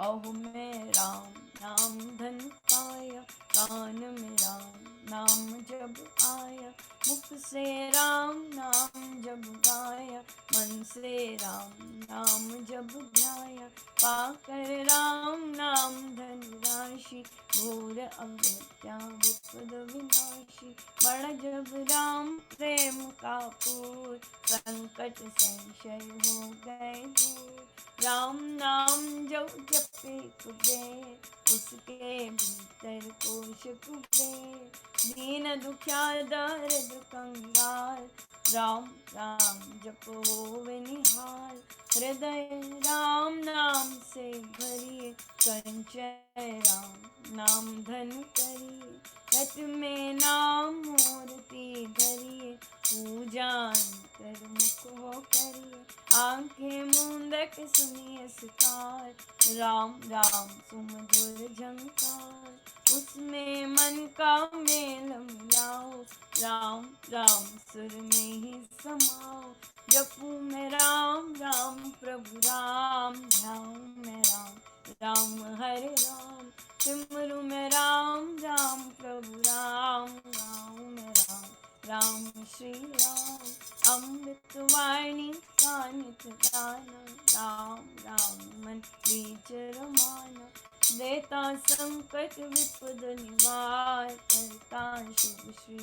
अहो मैं राम नाम धन पाया, कान में राम नाम जब आया। मुख से राम नाम जब गाया, मन से राम नाम जब ध्याया। पाकर राम नाम धन राशि, घोर अविद्या विपद विनाशी। बड़ा जब राम प्रेम का पूर, संकट संशय हो गए दूर। राम नाम जो जपे कुबेर, उसके भीतर कोश कुबेर। दीन दुखियार दर्द कंगाल, राम राम जप होवे निहाल। हृदय राम नाम से भरिए, संचय राम नाम धन करिए। रत में नाम मूर्ति धरिए, पूजा अंतर मुख हो करिए। आंखें मूंदक सुनिए सितार, राम राम सुमधुर झंकार। उसमें मन का मेल मिलाओ, राम राम सुर में ही समाओ। जपूं मैं राम राम प्रभु राम, ध्याऊं मैं राम राम हरे राम। सिमरू मैं राम राम प्रभु राम, गाऊं मैं राम राम श्री राम। अमृत वाणी का नित गाना, राम राम मन बीच रमाना। देता संकट विपद निवार, करता शुभ श्री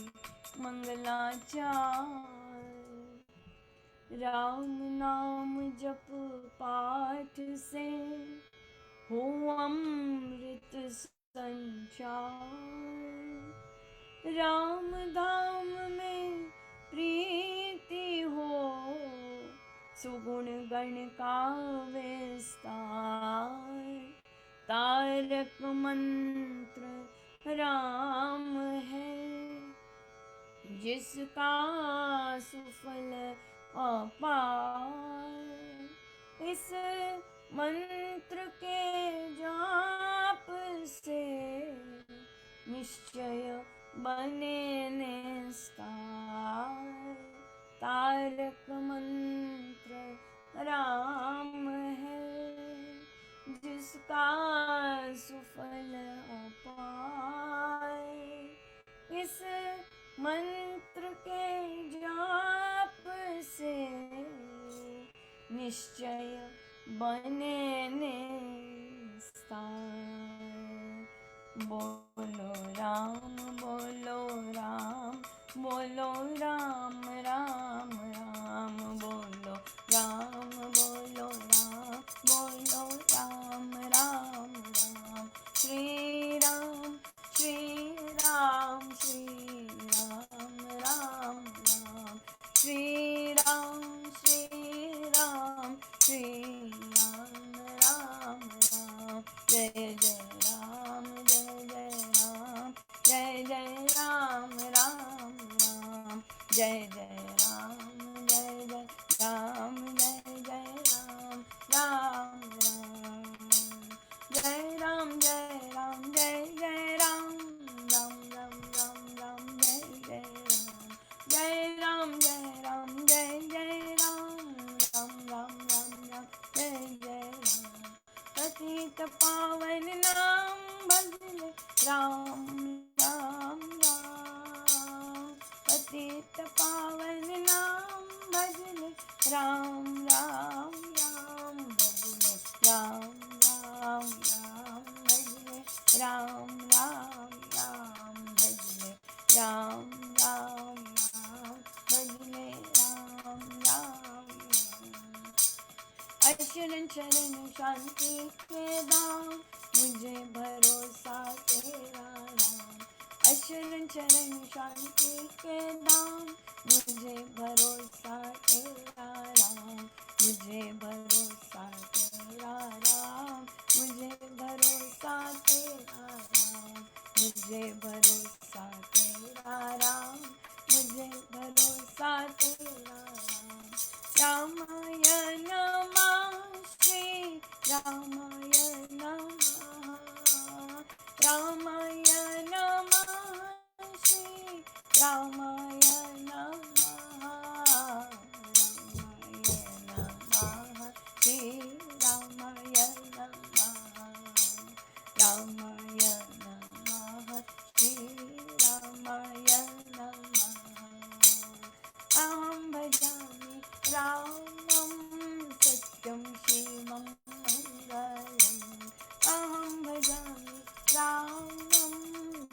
मंगलाचार। राम नाम जप पाठ से हो अमृत संचार। राम धाम में प्रीति हो, सुगुण गण का विस्तार। तारक मंत्र राम है, जिसका सुफल अपार। इस मंत्र के जाप से निश्चय बने निस्तार। तारक मंत्र राम है, जिसका सुफल अपार। इस मंत्र के जाप से निश्चय बने निस्तार। बोलो राम बोलो राम, बोलो राम राम राम। बोलो राम बोलो राम, बोलो राम राम राम। श्री राम श्री राम श्री राम राम राम। श्री राम श्री राम श्री राम राम राम। जय जय राम जय जय राम, जय जय राम राम राम। जय जय राम जय जय राम, जय जय राम राम राम। जय राम जय राम जय जय राम, राम राम राम राम जय जय राम। जय राम जय राम जय जय राम, राम राम राम राम जय जय राम। पतित पावन नाम भजले, राम राम राम। पतित पावन नाम भजले, राम राम राम। भजले राम राम राम भजले राम राम राम भजले राम राम राम। अशरण चरण शांति के दाम मुझे भरोसा तेरा राम। अशरण चरण शांति के दाम मुझे भरोसा तेरा राम। मुझे भरोसा तेरा राम। मुझे भरोसा तेरा राम। मुझे भरोसा तेरा राम। मुझे भरोसा तेरा राम। रामाय नमः श्री रामाय नमः। रामाय नमः श्री रामाय नमः। रामाय नमः श्री रामाय नमः। रामाय नमः श्री रामाय नमः। अहं भजामि रामं सत्यं शिवं मङ्गलम्। अहं भजामि रामं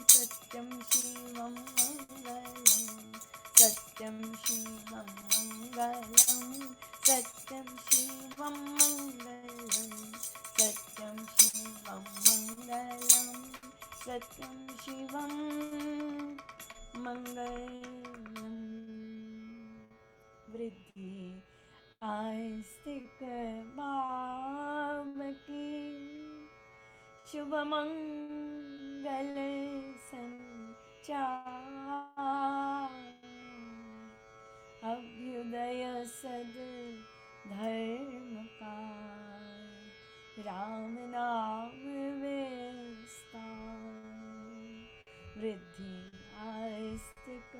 सत्यं शिवं मङ्गलम्। सत्यं शिवं मङ्गलम्। सत्यं शिवं मङ्गलम्। सत्यं शिवं मङ्गलम्। सत्यं शिवं मङ्गलम्। वृद्धि आस्तिक भाव की शुभ मंगल संचार। अभ्युदय सद धर्म का राम नाम विस्तार। वृद्धि आस्तिक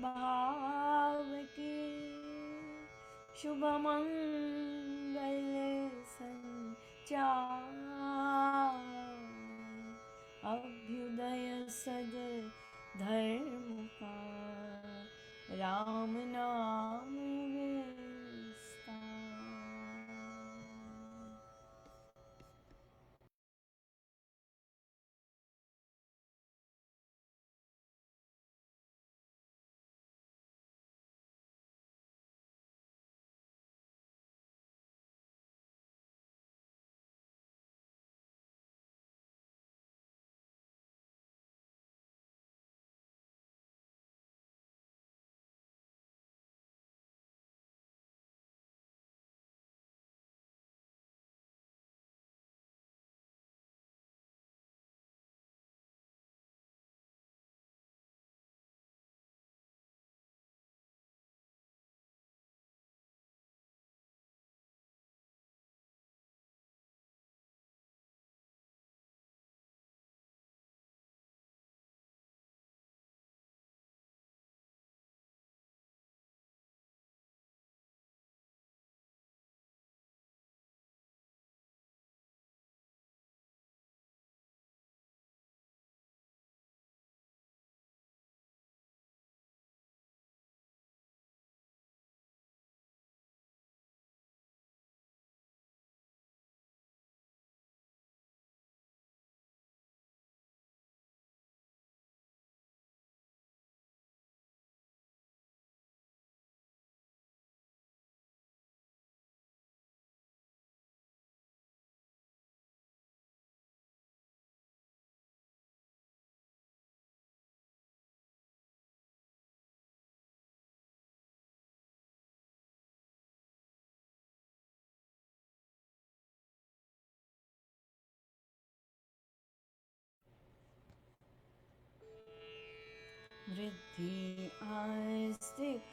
भाव की शुभ मंगल संचार। अभ्युदय सद धर्म का राम नाम विस्तार। वृद्धि आस्तिक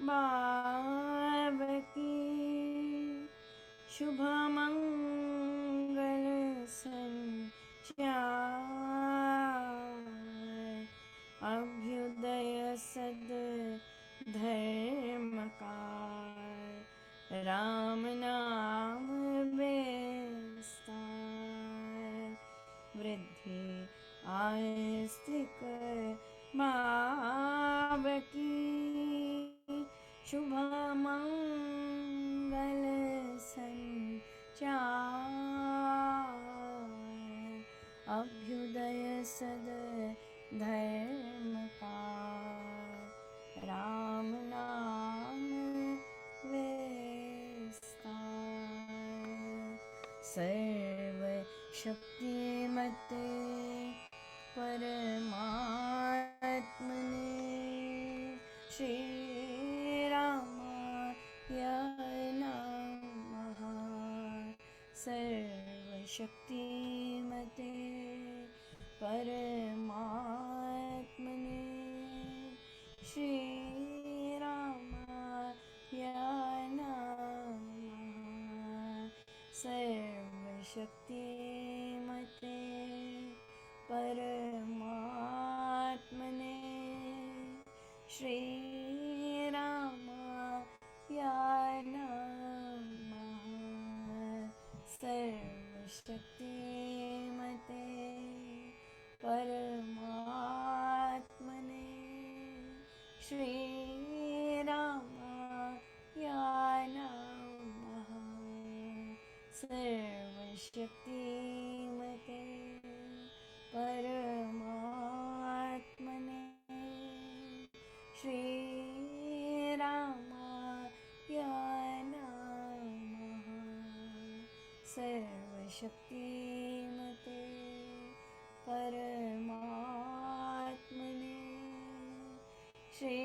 भाव की शुभ मंगल संचार। अभ्युदय सद धर्म का राम नाम विस्तार। वृद्धि आस्तिक भाव की शुभ मंगल संचार। अभ्युदय सद धर्म का, राम नाम विस्तार। सर्व शक्तिमते परमात्मने श्री रामाय नमः। सर्वशक्तिमते परमात्मने श्री रामाय नमः। सर्वशक्तिमते परमात्मने श्री रामाय नमः। सर्वशक्तिमते परमात्मने श्री रामाय नमः। सर्वशक्तिमते परमात्मने श्री रामाय नमः। सर्वशक्तिमते परमात्मने श्री